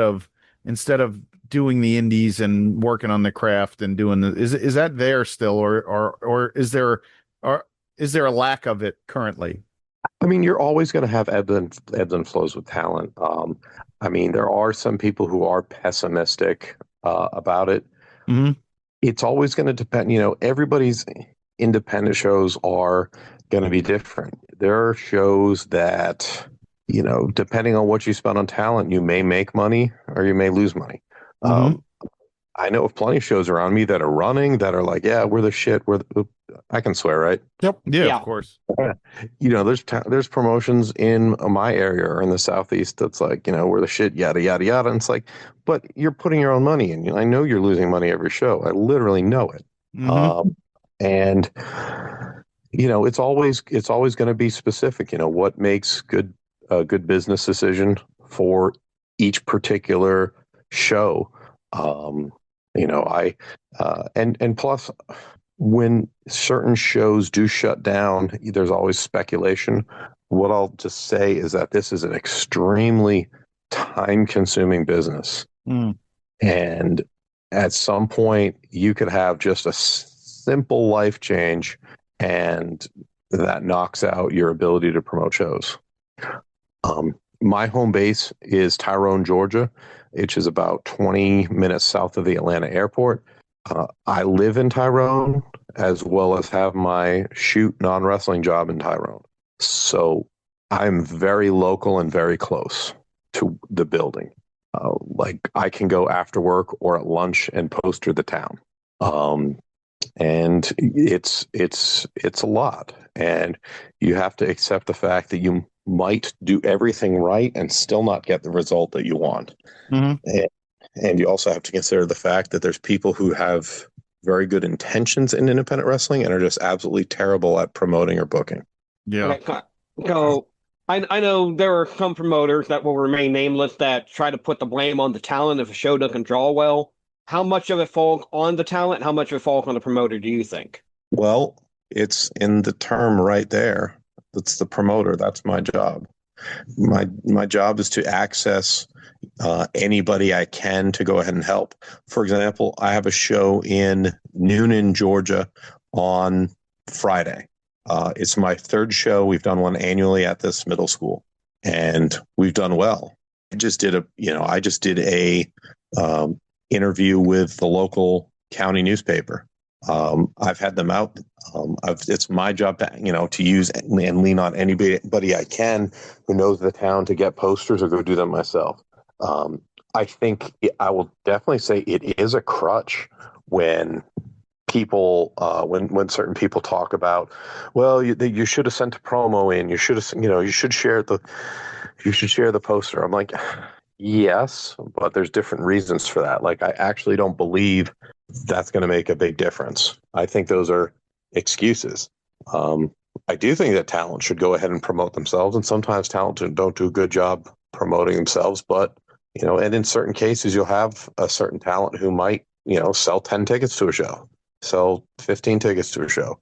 of doing the indies and working on the craft and doing is that there still, or is there a lack of it currently? I mean, you're always going to have ebbs and flows with talent. I mean, there are some people who are pessimistic about it. Mm-hmm. It's always going to depend. Everybody's independent shows are going to be different. There are shows that, depending on what you spend on talent, you may make money or you may lose money. Mm-hmm. I know of plenty of shows around me that are running that are like, yeah, we're the shit. I can swear, right? Yep. Yeah, Yeah. of course. There's promotions in my area or in the Southeast that's like, we're the shit, yada, yada, yada. And it's like, but you're putting your own money in. I know you're losing money every show. I literally know it. Mm-hmm. And it's always going to be specific. What makes a good business decision for each particular show. And plus, when certain shows do shut down, there's always speculation. What I'll just say is that this is an extremely time-consuming business. Mm. And at some point, you could have just a simple life change, and that knocks out your ability to promote shows. My home base is Tyrone, Georgia, which is about 20 minutes south of the Atlanta airport. I live in Tyrone as well as have my shoot non-wrestling job in Tyrone. So I'm very local and very close to the building. Like I can go after work or at lunch and poster the town. And it's a lot. And you have to accept the fact that you might do everything right and still not get the result that you want. Mm-hmm. And you also have to consider the fact that there's people who have very good intentions in independent wrestling and are just absolutely terrible at promoting or booking. Yeah. Okay. So I know there are some promoters that will remain nameless that try to put the blame on the talent if a show doesn't draw well. How much of it falls on the talent? How much of it falls on the promoter, do you think? Well, it's in the term right there. That's the promoter. That's my job. My job is to access anybody I can to go ahead and help. For example, I have a show in Noonan, Georgia on Friday. It's my third show. We've done one annually at this middle school, and we've done well. I just did a interview with the local county newspaper. I've had them out. It's my job to use and lean on anybody I can who knows the town to get posters or go do them myself. I think I will definitely say it is a crutch when people, when certain people talk about, well, you should have sent a promo in. You should have, you should share the poster. I'm like, yes, but there's different reasons for that. Like, I actually don't believe that's going to make a big difference. I think those are excuses. I do think that talent should go ahead and promote themselves, and sometimes talent don't do a good job promoting themselves. But and in certain cases, you'll have a certain talent who might sell 10 tickets to a show, sell 15 tickets to a show.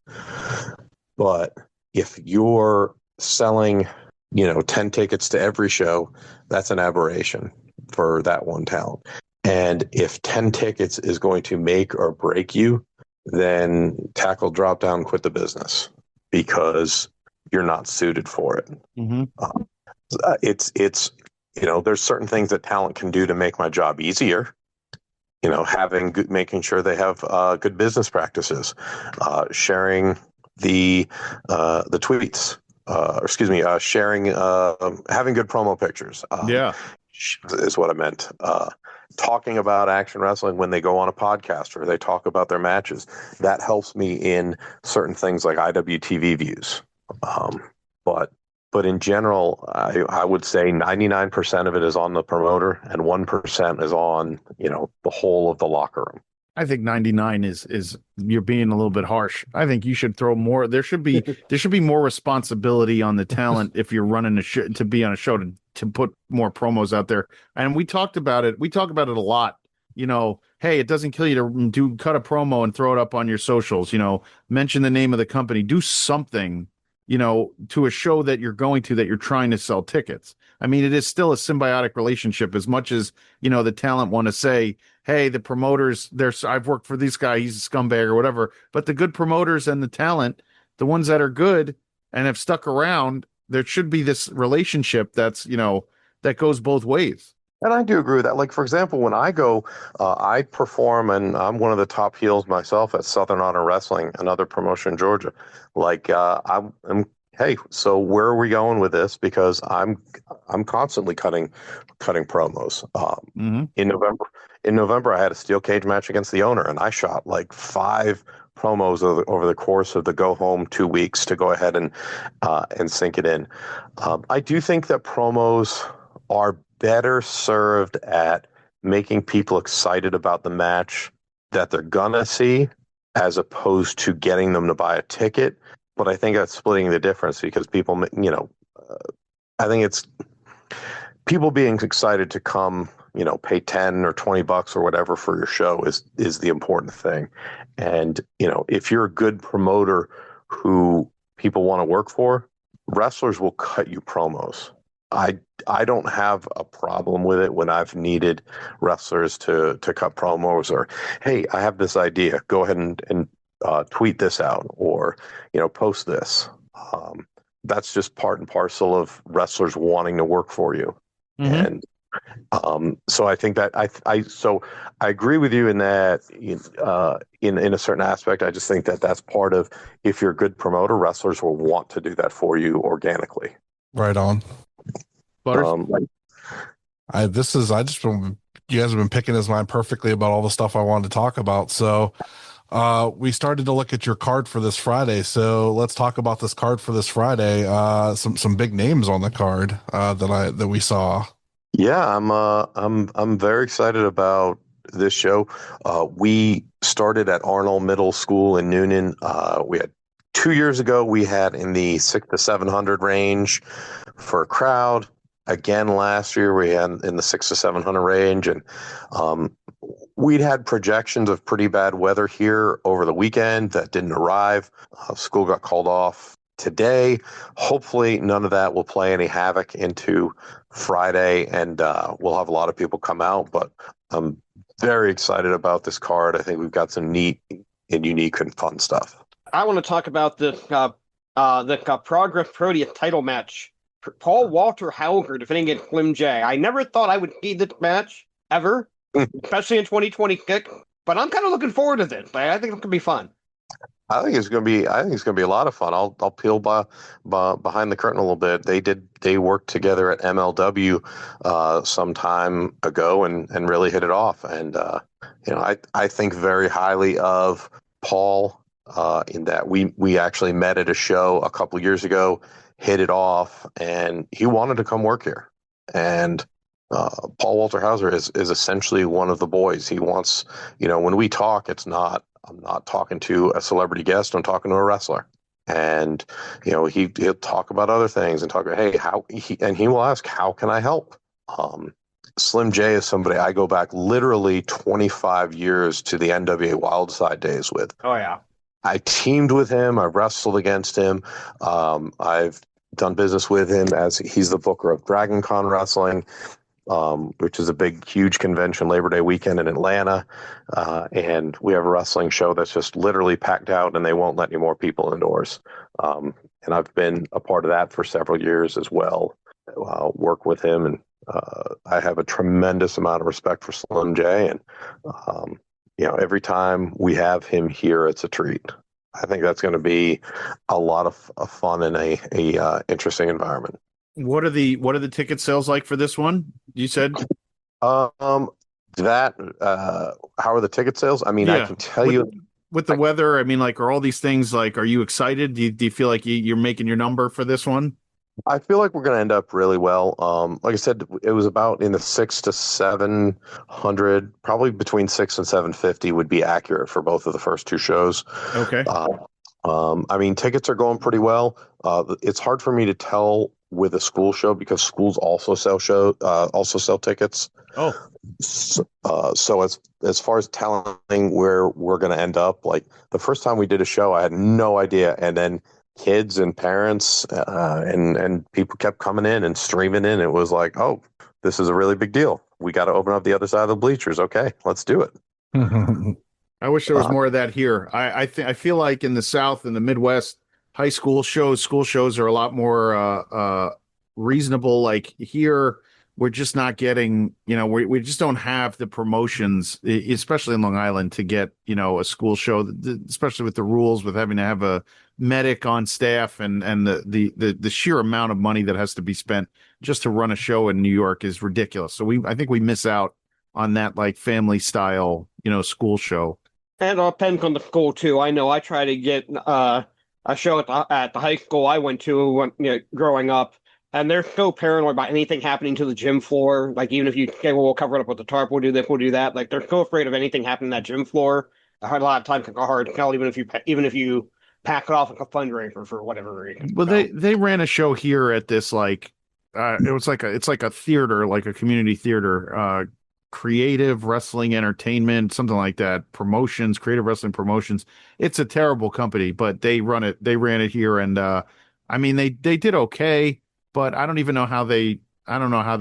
But if you're selling 10 tickets to every show, that's an aberration for that one talent. And if 10 tickets is going to make or break you, then tackle, drop down, quit the business, because you're not suited for it. Mm-hmm. It's there's certain things that talent can do to make my job easier. having good, making sure they have good business practices, sharing the tweets, sharing, having good promo pictures. Yeah. Is what I meant. Talking about Action Wrestling when they go on a podcast or they talk about their matches. That helps me in certain things like IWTV views. But in general, I would say 99% of it is on the promoter and 1% is on, the whole of the locker room. I think 99 is you're being a little bit harsh. I think you should throw more. There should be more responsibility on the talent if you're running a show, to be on a show, to put more promos out there. And we talked about it. We talk about it a lot. Hey, it doesn't kill you to cut a promo and throw it up on your socials. Mention the name of the company. Do something. To a show that you're going to, that you're trying to sell tickets. I mean, it is still a symbiotic relationship as much as, the talent want to say, hey, the promoters, I've worked for this guy, he's a scumbag or whatever. But the good promoters and the talent, the ones that are good and have stuck around, there should be this relationship that's, that goes both ways. And I do agree with that. Like, for example, when I go, I perform, and I'm one of the top heels myself at Southern Honor Wrestling, another promotion in Georgia. Like, hey, so where are we going with this? Because I'm constantly cutting promos. In November, I had a steel cage match against the owner, and I shot like 5 promos over the course of the go home 2 weeks to go ahead and sink it in. I do think that promos are better served at making people excited about the match that they're gonna see, as opposed to getting them to buy a ticket. But I think that's splitting the difference, because people, I think it's people being excited to come, pay 10 or 20 bucks or whatever for your show is the important thing. And, if you're a good promoter who people want to work for, wrestlers will cut you promos. I don't have a problem with it when I've needed wrestlers to cut promos, or, hey, I have this idea, go ahead and tweet this out, or, post this. That's just part and parcel of wrestlers wanting to work for you. Mm-hmm. And so I think that I agree with you in that, in a certain aspect. I just think that that's part of, if you're a good promoter, wrestlers will want to do that for you organically. Right on. Butters? You guys have been picking his mind perfectly about all the stuff I wanted to talk about. So we started to look at your card for this Friday. So let's talk about this card for this Friday. Some big names on the card that we saw. Yeah, I'm very excited about this show. We started at Arnold Middle School in Noonan. We had 2 years ago, we had in the 600 to 700 range for a crowd. Again, last year we had in the 600 to 700 range, and we'd had projections of pretty bad weather here over the weekend that didn't arrive. School got called off today. Hopefully none of that will play any havoc into Friday, and we'll have a lot of people come out. But I'm very excited about this card. I think we've got some neat and unique and fun stuff. I want to talk about the Progress Proteus title match. Paul Walter Hauger defending against Slim J. I never thought I would see this match ever, especially in 2026. But I'm kind of looking forward to this. I think it's gonna be fun. I think it's gonna be a lot of fun. I'll peel behind the curtain a little bit. They worked together at MLW some time ago and really hit it off. And I think very highly of Paul in that we actually met at a show a couple years ago, hit it off, and he wanted to come work here. And Paul Walter Hauser is essentially one of the boys. He wants, when we talk, I'm not talking to a celebrity guest, I'm talking to a wrestler. And, he'll talk about other things and talk about, hey, he will ask, how can I help? Slim J is somebody I go back literally 25 years to the NWA Wildside days with. Oh, yeah. I teamed with him. I wrestled against him. I've done business with him as he's the booker of Dragon Con Wrestling, which is a big, huge convention Labor Day weekend in Atlanta. And we have a wrestling show that's just literally packed out, and they won't let any more people indoors. And I've been a part of that for several years as well. Work with him, and I have a tremendous amount of respect for Slim J, and every time we have him here, it's a treat. I think that's going to be a lot of fun and a interesting environment. What are the ticket sales like for this one? You said that how are the ticket sales? I mean, I can tell you with the weather. I mean, like, are all these things like? Are you excited? Do you feel like you're making your number for this one? I feel like we're going to end up really well. Like I said, it was about in the 600 to 700, probably between 6 and 750 would be accurate for both of the first two shows. Okay. I mean, tickets are going pretty well. It's hard for me to tell with a school show because schools also sell tickets. Oh. So as far as telling where we're going to end up, like the first time we did a show, I had no idea, and then kids and parents and people kept coming in and streaming in. It was like, oh, this is a really big deal. We got to open up the other side of the bleachers. Okay, let's do it. I wish there was more of that here. I feel like in the South and the Midwest, school shows are a lot more reasonable. Like here, we're just not getting, we just don't have the promotions, especially in Long Island, to get, a school show, especially with the rules, with having to have a medic on staff and the sheer amount of money that has to be spent just to run a show in New York is ridiculous. So I think we miss out on that like family style, school show. And it depends on the school too. I know I try to get a show at the high school I went to growing up, and they're so paranoid about anything happening to the gym floor. Like even if you say, "Well, we'll cover it up with the tarp, we'll do this, we'll do that," like they're so afraid of anything happening to that gym floor. A lot of times it's hard to tell, even if you pack it off like a fundraiser for whatever reason. Well, they ran a show here at this it's like a theater, like a community theater, creative wrestling entertainment, something like that. Creative wrestling promotions. It's a terrible company, but they ran it here, and I mean they did okay, but I don't know how they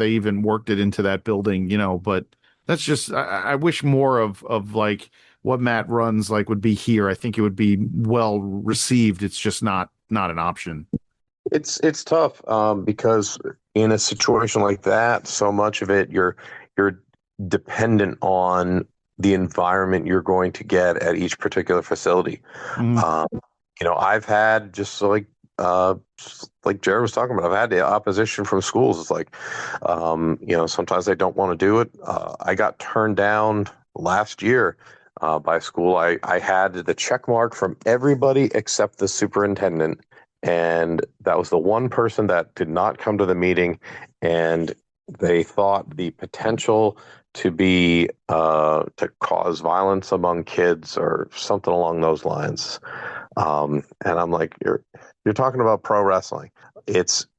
even worked it into that building, but that's just I wish more of like what Matt runs like would be here. I think it would be well received. It's just not an option. It's tough because in a situation like that, so much of it you're dependent on the environment you're going to get at each particular facility. Mm-hmm. I've had just like Jared was talking about, I've had the opposition from schools. It's like, sometimes they don't want to do it. I got turned down last year by school. I had the check mark from everybody except the superintendent. And that was the one person that did not come to the meeting. And they thought the potential to be to cause violence among kids or something along those lines. And I'm like, you're talking about pro wrestling.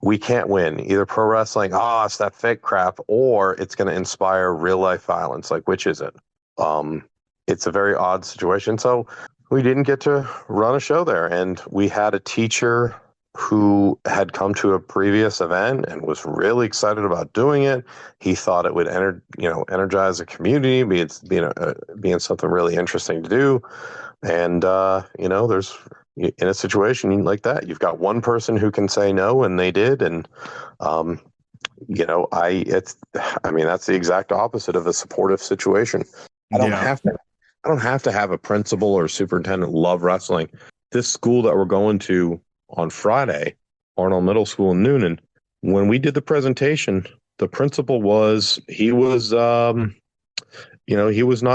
We can't win. Either pro wrestling, it's that fake crap, or it's going to inspire real life violence. Like, which is it? It's a very odd situation. So we didn't get to run a show there. And we had a teacher who had come to a previous event and was really excited about doing it. He thought it would energize the community, being something really interesting to do. And, there's in a situation like that, you've got one person who can say no, and they did. And, that's the exact opposite of a supportive situation. I don't have to have a principal or superintendent love wrestling. This school that we're going to on Friday, Arnold Middle School in Noonan, when we did the presentation, the principal he was not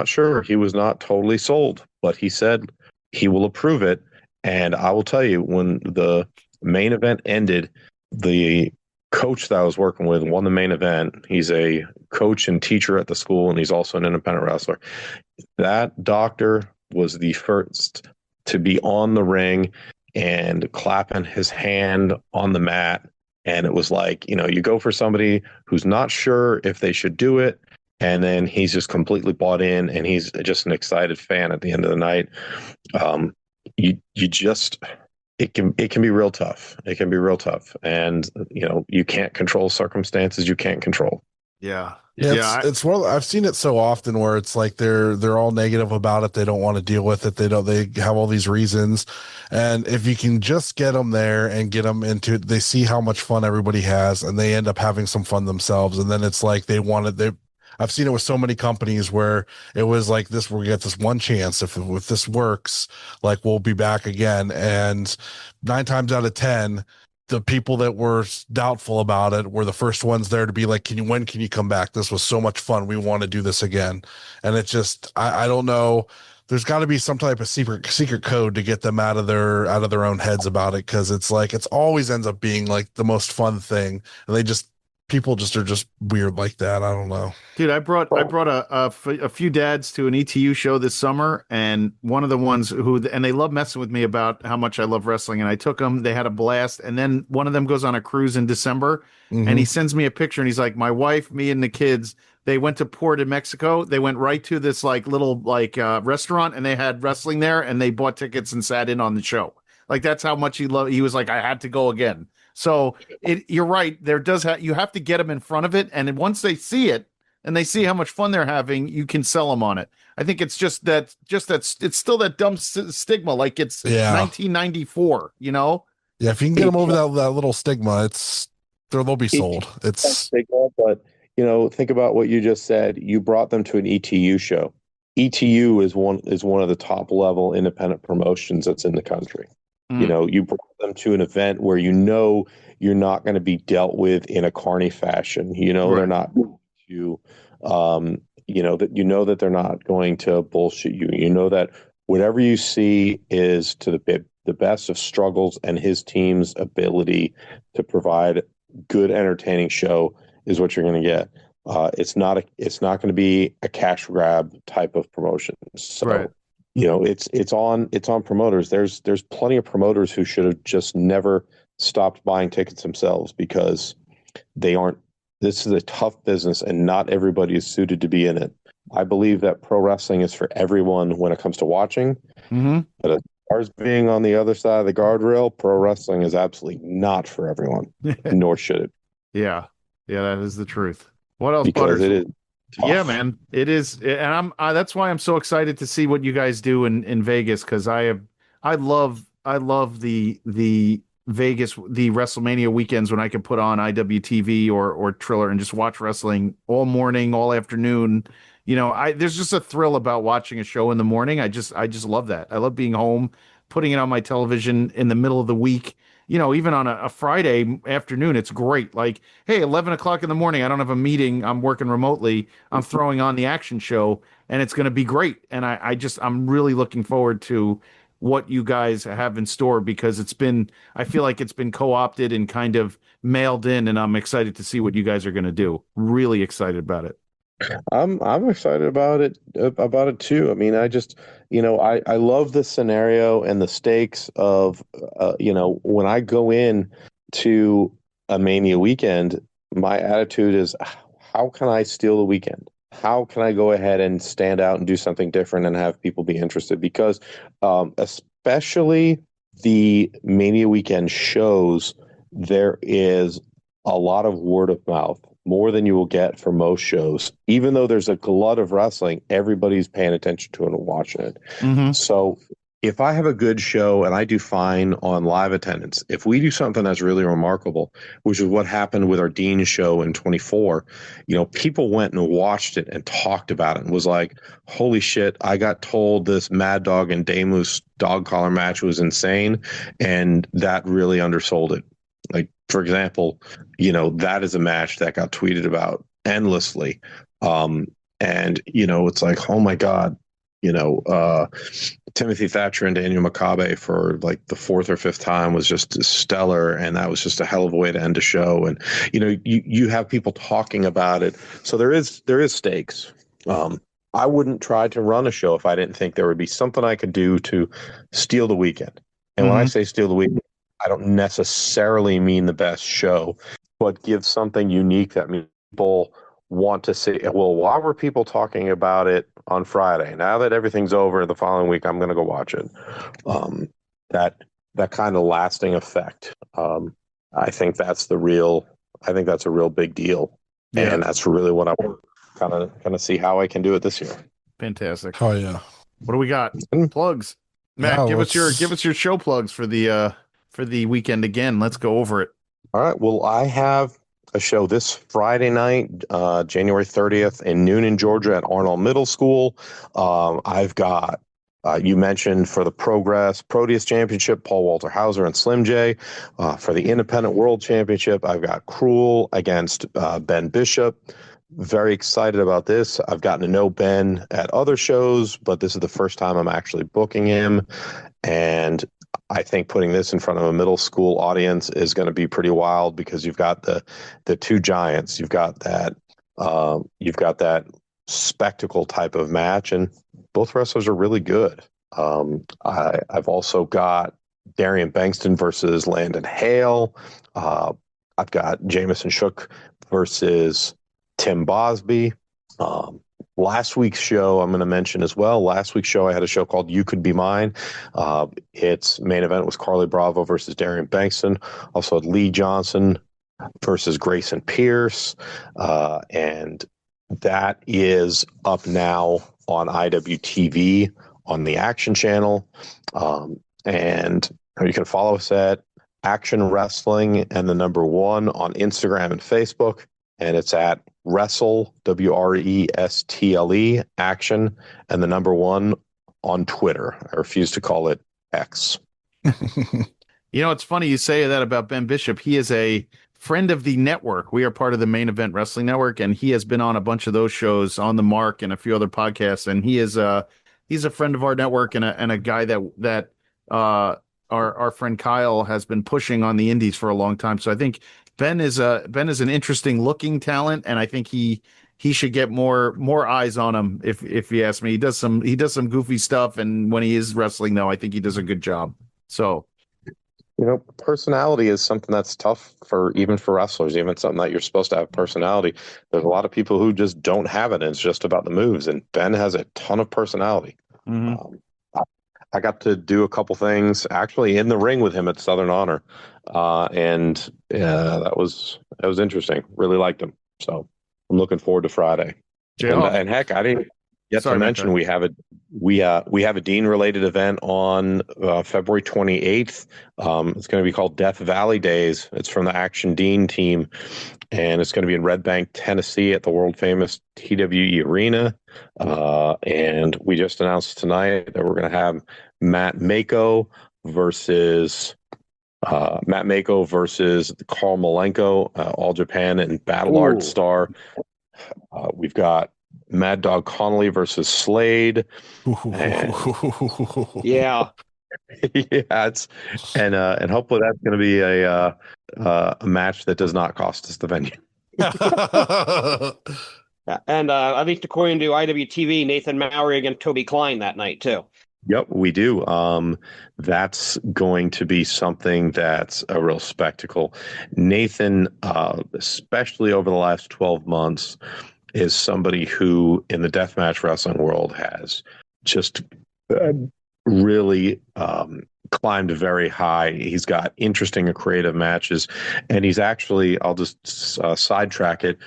sure. He was not totally sold, but he said he will approve it. And I will tell you, when the main event ended, the coach that I was working with won the main event. He's a coach and teacher at the school, and he's also an independent wrestler. That doctor was the first to be on the ring and clapping his hand on the mat. And it was like, you go for somebody who's not sure if they should do it, and then he's just completely bought in, and he's just an excited fan at the end of the night. It can be real tough. It can be real tough. And, you can't control circumstances you can't control. Yeah. Yeah, Yeah, it's one I've seen it so often where it's like they're all negative about it. They don't want to deal with it. They have all these reasons. And if you can just get them there and get them into it, they see how much fun everybody has and they end up having some fun themselves. And then it's like I've seen it with so many companies where it was like this, we'll get this one chance. If this works, like we'll be back again. And 9 times out of 10, the people that were doubtful about it were the first ones there to be like, when can you come back? This was so much fun. We want to do this again. And it's just, I don't know. There's got to be some type of secret code to get them out of their own heads about it. Cause it's like, it's always ends up being like the most fun thing. And people just are just weird like that. I don't know. dude, I brought a few dads to an ETU show this summer, and one of the ones and they love messing with me about how much I love wrestling, and I took them. They had a blast, and then one of them goes on a cruise in December, and he sends me a picture, and he's like, "My wife, me, and the kids, they went to Port in Mexico. They went right to this like little restaurant, and they had wrestling there, and they bought tickets and sat in on the show. Like that's how much he loved. He was like, I had to go again." So you're right. You have to get them in front of it, and then once they see it and they see how much fun they're having, you can sell them on it. I think it's just that it's still that dumb stigma, like it's 1994. You know? Yeah, if you can get them over that little stigma, they'll be sold. It's stigma, but think about what you just said. You brought them to an ETU show. ETU is one of the top level independent promotions that's in the country. You brought them to an event where you're not going to be dealt with in a carny fashion. Right. They're not to, that they're not going to bullshit you. You know that whatever you see is to the best of Struggles and his team's ability to provide good, entertaining show is what you're going to get. It's not going to be a cash grab type of promotion. So. Right. It's on promoters. There's plenty of promoters who should have just never stopped buying tickets themselves because this is a tough business and not everybody is suited to be in it. I believe that pro wrestling is for everyone when it comes to watching. Mm-hmm. But as far as being on the other side of the guardrail, pro wrestling is absolutely not for everyone, nor should it. Yeah, that is the truth. What else, Because Butters? it is. Tough. Yeah, man, it is, and that's why I'm so excited to see what you guys do in Vegas, because I love the Vegas, the WrestleMania weekends when I can put on IWTV or Triller and just watch wrestling all morning, all afternoon. There's just a thrill about watching a show in the morning. I just love that. I love being home, putting it on my television in the middle of the week. Even on a Friday afternoon, it's great. Like, hey, 11 o'clock in the morning, I don't have a meeting. I'm working remotely. I'm throwing on the action show, and it's going to be great. And I'm really looking forward to what you guys have in store, because I feel like it's been co-opted and kind of mailed in, and I'm excited to see what you guys are going to do. Really excited about it. I'm excited about it too. I mean, I love the scenario and the stakes of when I go in to a Mania weekend, my attitude is, how can I steal the weekend? How can I go ahead and stand out and do something different and have people be interested? Because especially the Mania weekend shows, there is a lot of word of mouth, more than you will get for most shows. Even though there's a glut of wrestling, everybody's paying attention to it and watching it. Mm-hmm. So if I have a good show and I do fine on live attendance, if we do something that's really remarkable, which is what happened with our Dean show in 24, people went and watched it and talked about it and was like, holy shit, I got told this Mad Dog and Damus dog collar match was insane, and that really undersold it. Like, for example, that is a match that got tweeted about endlessly. It's like, oh my God, Timothy Thatcher and Daniel Makabe for like the fourth or fifth time was just stellar. And that was just a hell of a way to end a show. And, you have people talking about it. So there is stakes. I wouldn't try to run a show if I didn't think there would be something I could do to steal the weekend. And when I say steal the weekend, I don't necessarily mean the best show, but give something unique that people want to see. Well, why were people talking about it on Friday? Now that everything's over, the following week, I'm going to go watch it. That kind of lasting effect. I think that's a real big deal. Yeah. And that's really what I want kind of see how I can do it this year. Fantastic. Oh yeah. What do we got? Plugs. Matt, Yeah, give us your show plugs for the weekend again. Let's go over it. All right. Well, I have a show this Friday night, January 30th in Noonan, Georgia at Arnold Middle School. I've got, you mentioned for the Progress Proteus Championship, Paul Walter Hauser and Slim J. For the Independent World Championship, I've got Cruel against Ben Bishop. Very excited about this. I've gotten to know Ben at other shows, but this is the first time I'm actually booking him. And I think putting this in front of a middle school audience is going to be pretty wild because you've got the two giants. You've got that spectacle type of match, and both wrestlers are really good. I've also got Darian Bankston versus Landon Hale. I've got Jamison Shook versus Tim Bosby. Last week's show I'm going to mention as well. Last week's show I had a show called You Could Be Mine. Its main event was Carly Bravo versus Darian Bankston. Also had Lee Johnson versus Grayson Pierce. And that is up now on IWTV on the Action Channel. And you can follow us at Action Wrestling and the number 1 on Instagram and Facebook. And it's at Wrestle, WRESTLE, Action, and the number 1 on Twitter. I refuse to call it X. It's funny you say that about Ben Bishop. He is a friend of the network. We are part of the Main Event Wrestling Network, and he has been on a bunch of those shows, On the Mark and a few other podcasts. And he is he's a friend of our network and a guy that our friend Kyle has been pushing on the indies for a long time. So I think Ben is an interesting looking talent, and I think he should get more eyes on him. If you ask me, he does some goofy stuff, and when he is wrestling, though, I think he does a good job. So, personality is something that's tough even for wrestlers. Even something that you're supposed to have personality. There's a lot of people who just don't have it, and it's just about the moves. And Ben has a ton of personality. mm-hmm. I got to do a couple things actually in the ring with him at Southern Honor. And that was interesting. Really liked him. So I'm looking forward to Friday. And heck, I didn't get to mention we have a Dean related event on February 28th. It's going to be called Death Valley Days. It's from the Action Dean team, and it's going to be in Red Bank, Tennessee, at the world famous TWE Arena. And we just announced tonight that we're going to have Matt Mako versus Carl Malenko, All Japan and Battle Art star. We've got Mad Dog Connolly versus Slade. Yeah. And hopefully that's going to be a match that does not cost us the venue. And at least according to IWTV, Nathan Mowry against Toby Klein that night too. Yep, we do. That's going to be something that's a real spectacle. Nathan, especially over the last 12 months, is somebody who in the deathmatch wrestling world has just really climbed very high. He's got interesting and creative matches, and he's actually, I'll just sidetrack it,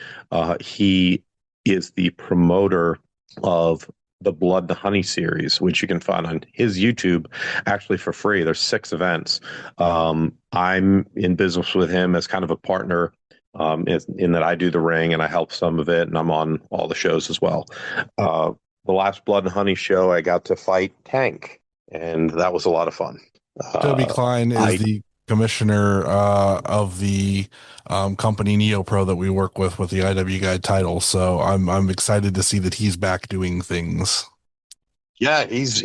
he is the promoter of the Blood and Honey series, which you can find on his YouTube actually for free. There's 6 events. I'm in business with him as kind of a partner in that I do the ring and I help some of it, and I'm on all the shows as well. The last Blood and Honey show, I got to fight Tank, and that was a lot of fun. Toby Klein is the commissioner of the company NeoPro that we work with the IW Guide title. So I'm excited to see that he's back doing things. Yeah, he's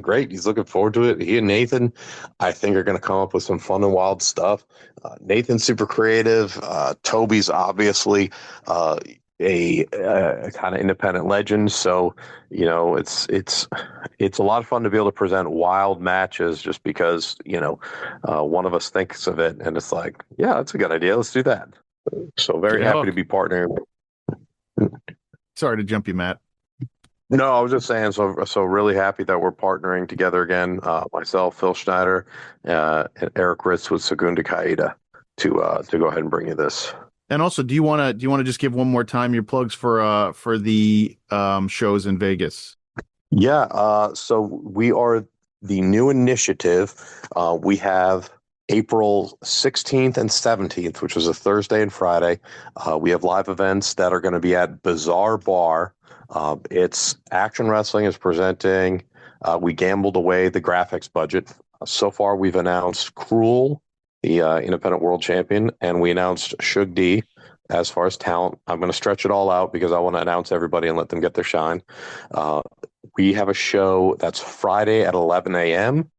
great. He's looking forward to it. He and Nathan, I think, are going to come up with some fun and wild stuff. Nathan's super creative. Toby's obviously a kind of independent legend. So, it's a lot of fun to be able to present wild matches just because, one of us thinks of it and it's like, yeah, that's a good idea. Let's do that. So very happy to be partnering. Sorry to jump you, Matt. No, I was just saying, so really happy that we're partnering together again. Myself, Phil Schneider, and Eric Ritz with Segunda Caída to go ahead and bring you this. And also, do you want to just give one more time your plugs for the shows in Vegas? Yeah, so we are the new initiative. We have April 16th and 17th, which is a Thursday and Friday. We have live events that are going to be at Bizarre Bar. It's Action Wrestling is presenting. We gambled away the graphics budget. So far, we've announced Cruel, the independent world champion, and we announced Shug D. As far as talent, I'm going to stretch it all out because I want to announce everybody and let them get their shine. We have a show that's Friday at 11 a.m.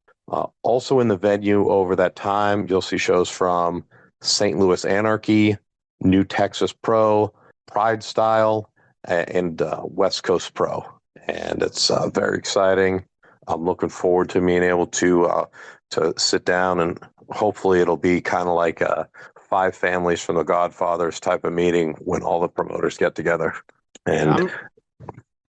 Also in the venue over that time, you'll see shows from St. Louis Anarchy, New Texas Pro, Pride Style, and West Coast Pro. And it's very exciting. I'm looking forward to being able to sit down, and hopefully it'll be kind of like a Five Families from the Godfathers type of meeting when all the promoters get together. And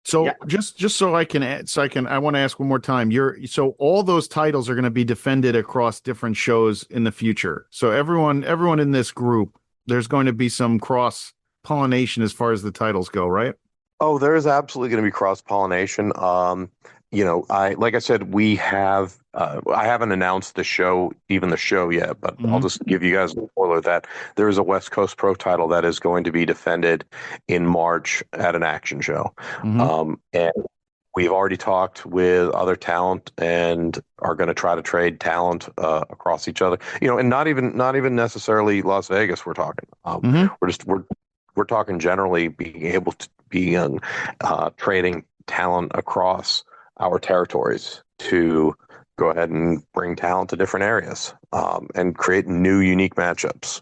so just so I want to ask one more time. So all those titles are going to be defended across different shows in the future. So everyone in this group, there's going to be some cross pollination as far as the titles go, right? Oh, there is absolutely going to be cross pollination. Like I said, we have. I haven't announced the show yet, but I'll just give you guys a spoiler that there is a West Coast Pro title that is going to be defended in March at an action show. And we've already talked with other talent and are going to try to trade talent across each other. And not even necessarily Las Vegas. We're talking. We're talking generally being able to be trading talent across our territories to go ahead and bring talent to different areas and create new, unique matchups.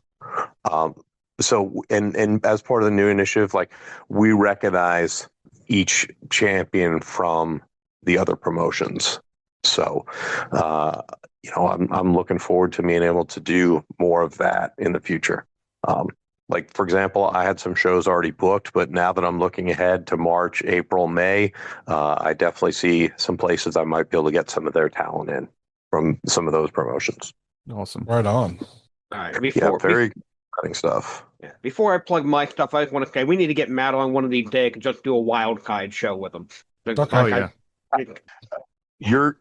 And as part of the new initiative, like we recognize each champion from the other promotions. So, I'm looking forward to being able to do more of that in the future. Like, for example, I had some shows already booked, but now that I'm looking ahead to March, April, May, I definitely see some places I might be able to get some of their talent in from some of those promotions. Awesome. Right on. All right. Very exciting stuff. Yeah. Before I plug my stuff, I just want to say we need to get Matt on one of these days and just do a wild card show with him. Okay. You're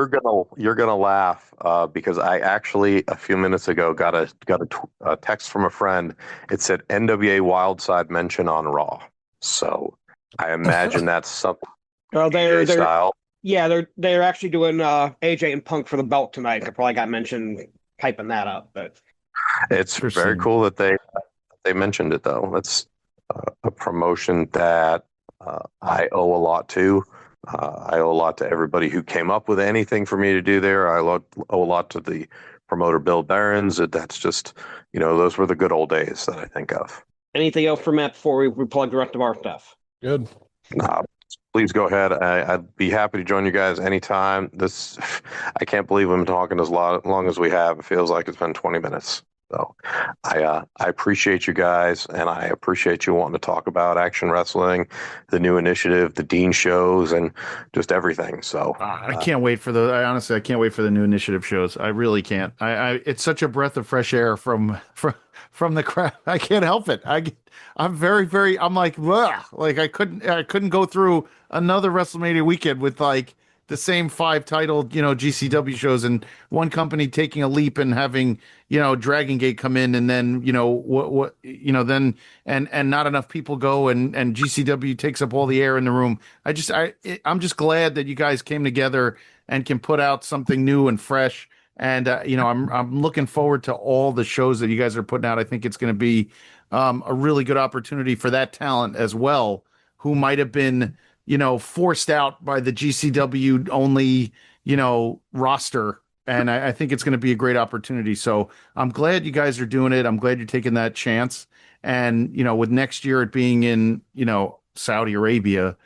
gonna laugh because I actually a few minutes ago got a text from a friend. It said NWA Wildside mention on Raw, so I imagine that's something. Well, they're style. Yeah, they're actually doing AJ and Punk for the belt tonight. I probably got mentioned piping that up, but it's very cool that they mentioned it though. It's a promotion that I owe a lot to. I owe a lot to everybody who came up with anything for me to do there. I owe a lot to the promoter, Bill Barons. That's just, those were the good old days that I think of. Anything else for Matt before we plug the rest of our stuff? Good. Please go ahead. I'd be happy to join you guys anytime. I can't believe we've been talking as long as we have. It feels like it's been 20 minutes. So I appreciate you guys, and I appreciate you wanting to talk about Action Wrestling, the new initiative, the Dean shows, and just everything. So I can't wait for honestly, I can't wait for the new initiative shows. I really can't. It's such a breath of fresh air from the crowd. I can't help it. I'm very, very. I'm like, ugh. Like I couldn't go through another WrestleMania weekend with like the same 5 titled, GCW shows and one company taking a leap and having, Dragon Gate come in and then, then and not enough people go and GCW takes up all the air in the room. I'm just glad that you guys came together and can put out something new and fresh. And, I'm looking forward to all the shows that you guys are putting out. I think it's going to be a really good opportunity for that talent as well, who might have been, forced out by the GCW only, roster. And I think it's going to be a great opportunity. So I'm glad you guys are doing it. I'm glad you're taking that chance. And, with next year it being in, Saudi Arabia,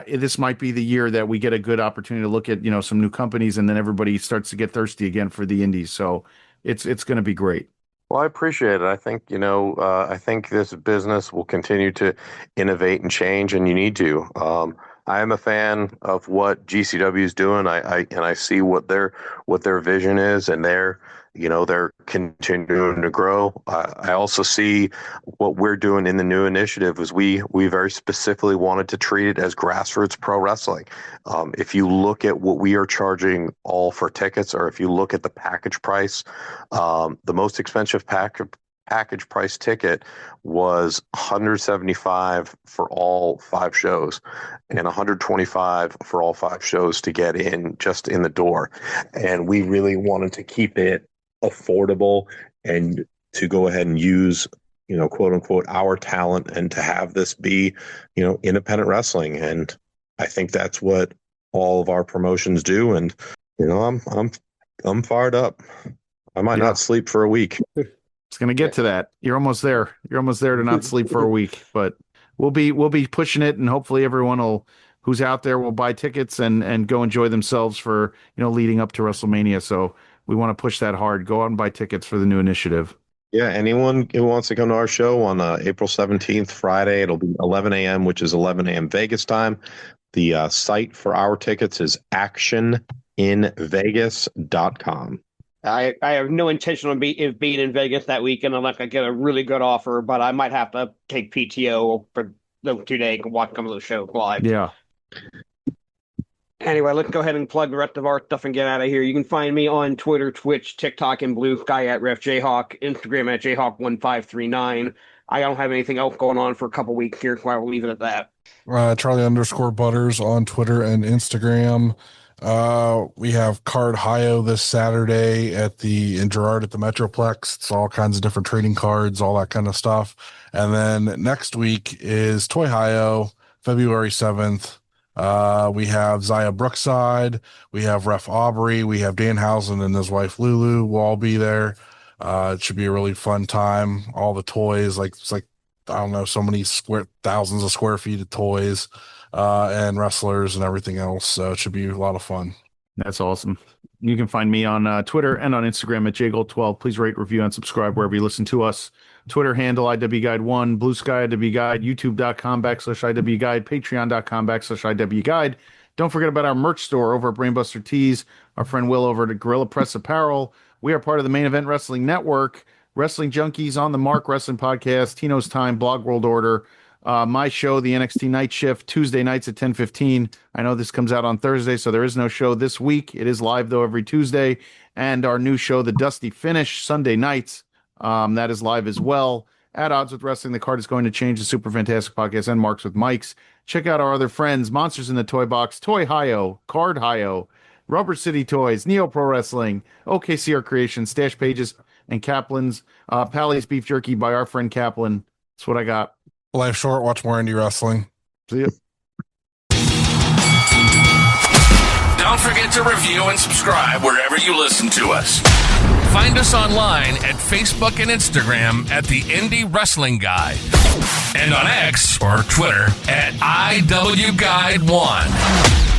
this might be the year that we get a good opportunity to look at, some new companies, and then everybody starts to get thirsty again for the indies. So it's going to be great. Well, I appreciate it. I think, I think this business will continue to innovate and change, and you need to. I am a fan of what GCW is doing. I see what their vision is, and their they're continuing to grow. I also see what we're doing in the new initiative is we very specifically wanted to treat it as grassroots pro wrestling. If you look at what we are charging all for tickets, or if you look at the package price, the most expensive package price ticket was $175 for all 5 shows and $125 for all 5 shows to get in, just in the door. And we really wanted to keep it affordable and to go ahead and use, quote unquote, our talent, and to have this be, independent wrestling. And I think that's what all of our promotions do. And, I'm fired up. I might not sleep for a week. It's going to get to that. You're almost there. You're almost there to not sleep for a week, but we'll be pushing it, and hopefully everyone who's out there will buy tickets and go enjoy themselves for, leading up to WrestleMania. So we want to push that hard. Go out and buy tickets for the new initiative. Yeah, anyone who wants to come to our show on April 17th, Friday, it'll be 11 a.m., which is 11 a.m. Vegas time. The site for our tickets is actioninvegas.com. I have no intention of being in Vegas that weekend unless I get a really good offer, but I might have to take PTO for those 2 days and watch some of the shows live. Yeah. Anyway, let's go ahead and plug the rest of our stuff and get out of here. You can find me on Twitter, Twitch, TikTok, and Blue Sky at RefJHawk, Instagram at JHawk1539. I don't have anything else going on for a couple weeks here, so I will leave it at that. Charlie_Butters on Twitter and Instagram. We have Card Hio this Saturday in Girard at the Metroplex. It's all kinds of different trading cards, all that kind of stuff. And then next week is Toy Hio, February 7th. We have Zaya Brookside, we have Ref Aubrey, we have Danhausen and his wife Lulu will all be there. It should be a really fun time. All the toys, it's like I don't know, so many thousands of square feet of toys, and wrestlers and everything else. So it should be a lot of fun. That's awesome. You can find me on Twitter and on Instagram at JGold12. Please rate, review, and subscribe wherever you listen to us. Twitter handle IWGuide1, Blue Sky IWGuide, YouTube.com/IWGuide, Patreon.com/IWGuide. Don't forget about our merch store over at Brainbuster Tees. Our friend Will over at Gorilla Press Apparel. We are part of the Main Event Wrestling Network. Wrestling Junkies, On the Mark Wrestling Podcast, Tino's Time, Blog World Order. My show, the NXT Night Shift, Tuesday nights at 10:15. I know this comes out on Thursday, so there is no show this week. It is live, though, every Tuesday. And our new show, The Dusty Finish, Sunday nights. That is live as well. At Odds with Wrestling, the card is going to change. The Super Fantastic Podcast and Marks with Mikes. Check out our other friends, Monsters in the Toy Box, Toy Hio, Card Hio, Rubber City Toys, Neo Pro Wrestling, OKCR Creations, Stash Pages, and Kaplan's. Pally's Beef Jerky by our friend Kaplan. That's what I got. Life short, watch more indie wrestling. See ya. Don't forget to review and subscribe wherever you listen to us. Find us online at Facebook and Instagram at The Indie Wrestling Guide. And on X or Twitter at IWGuide1.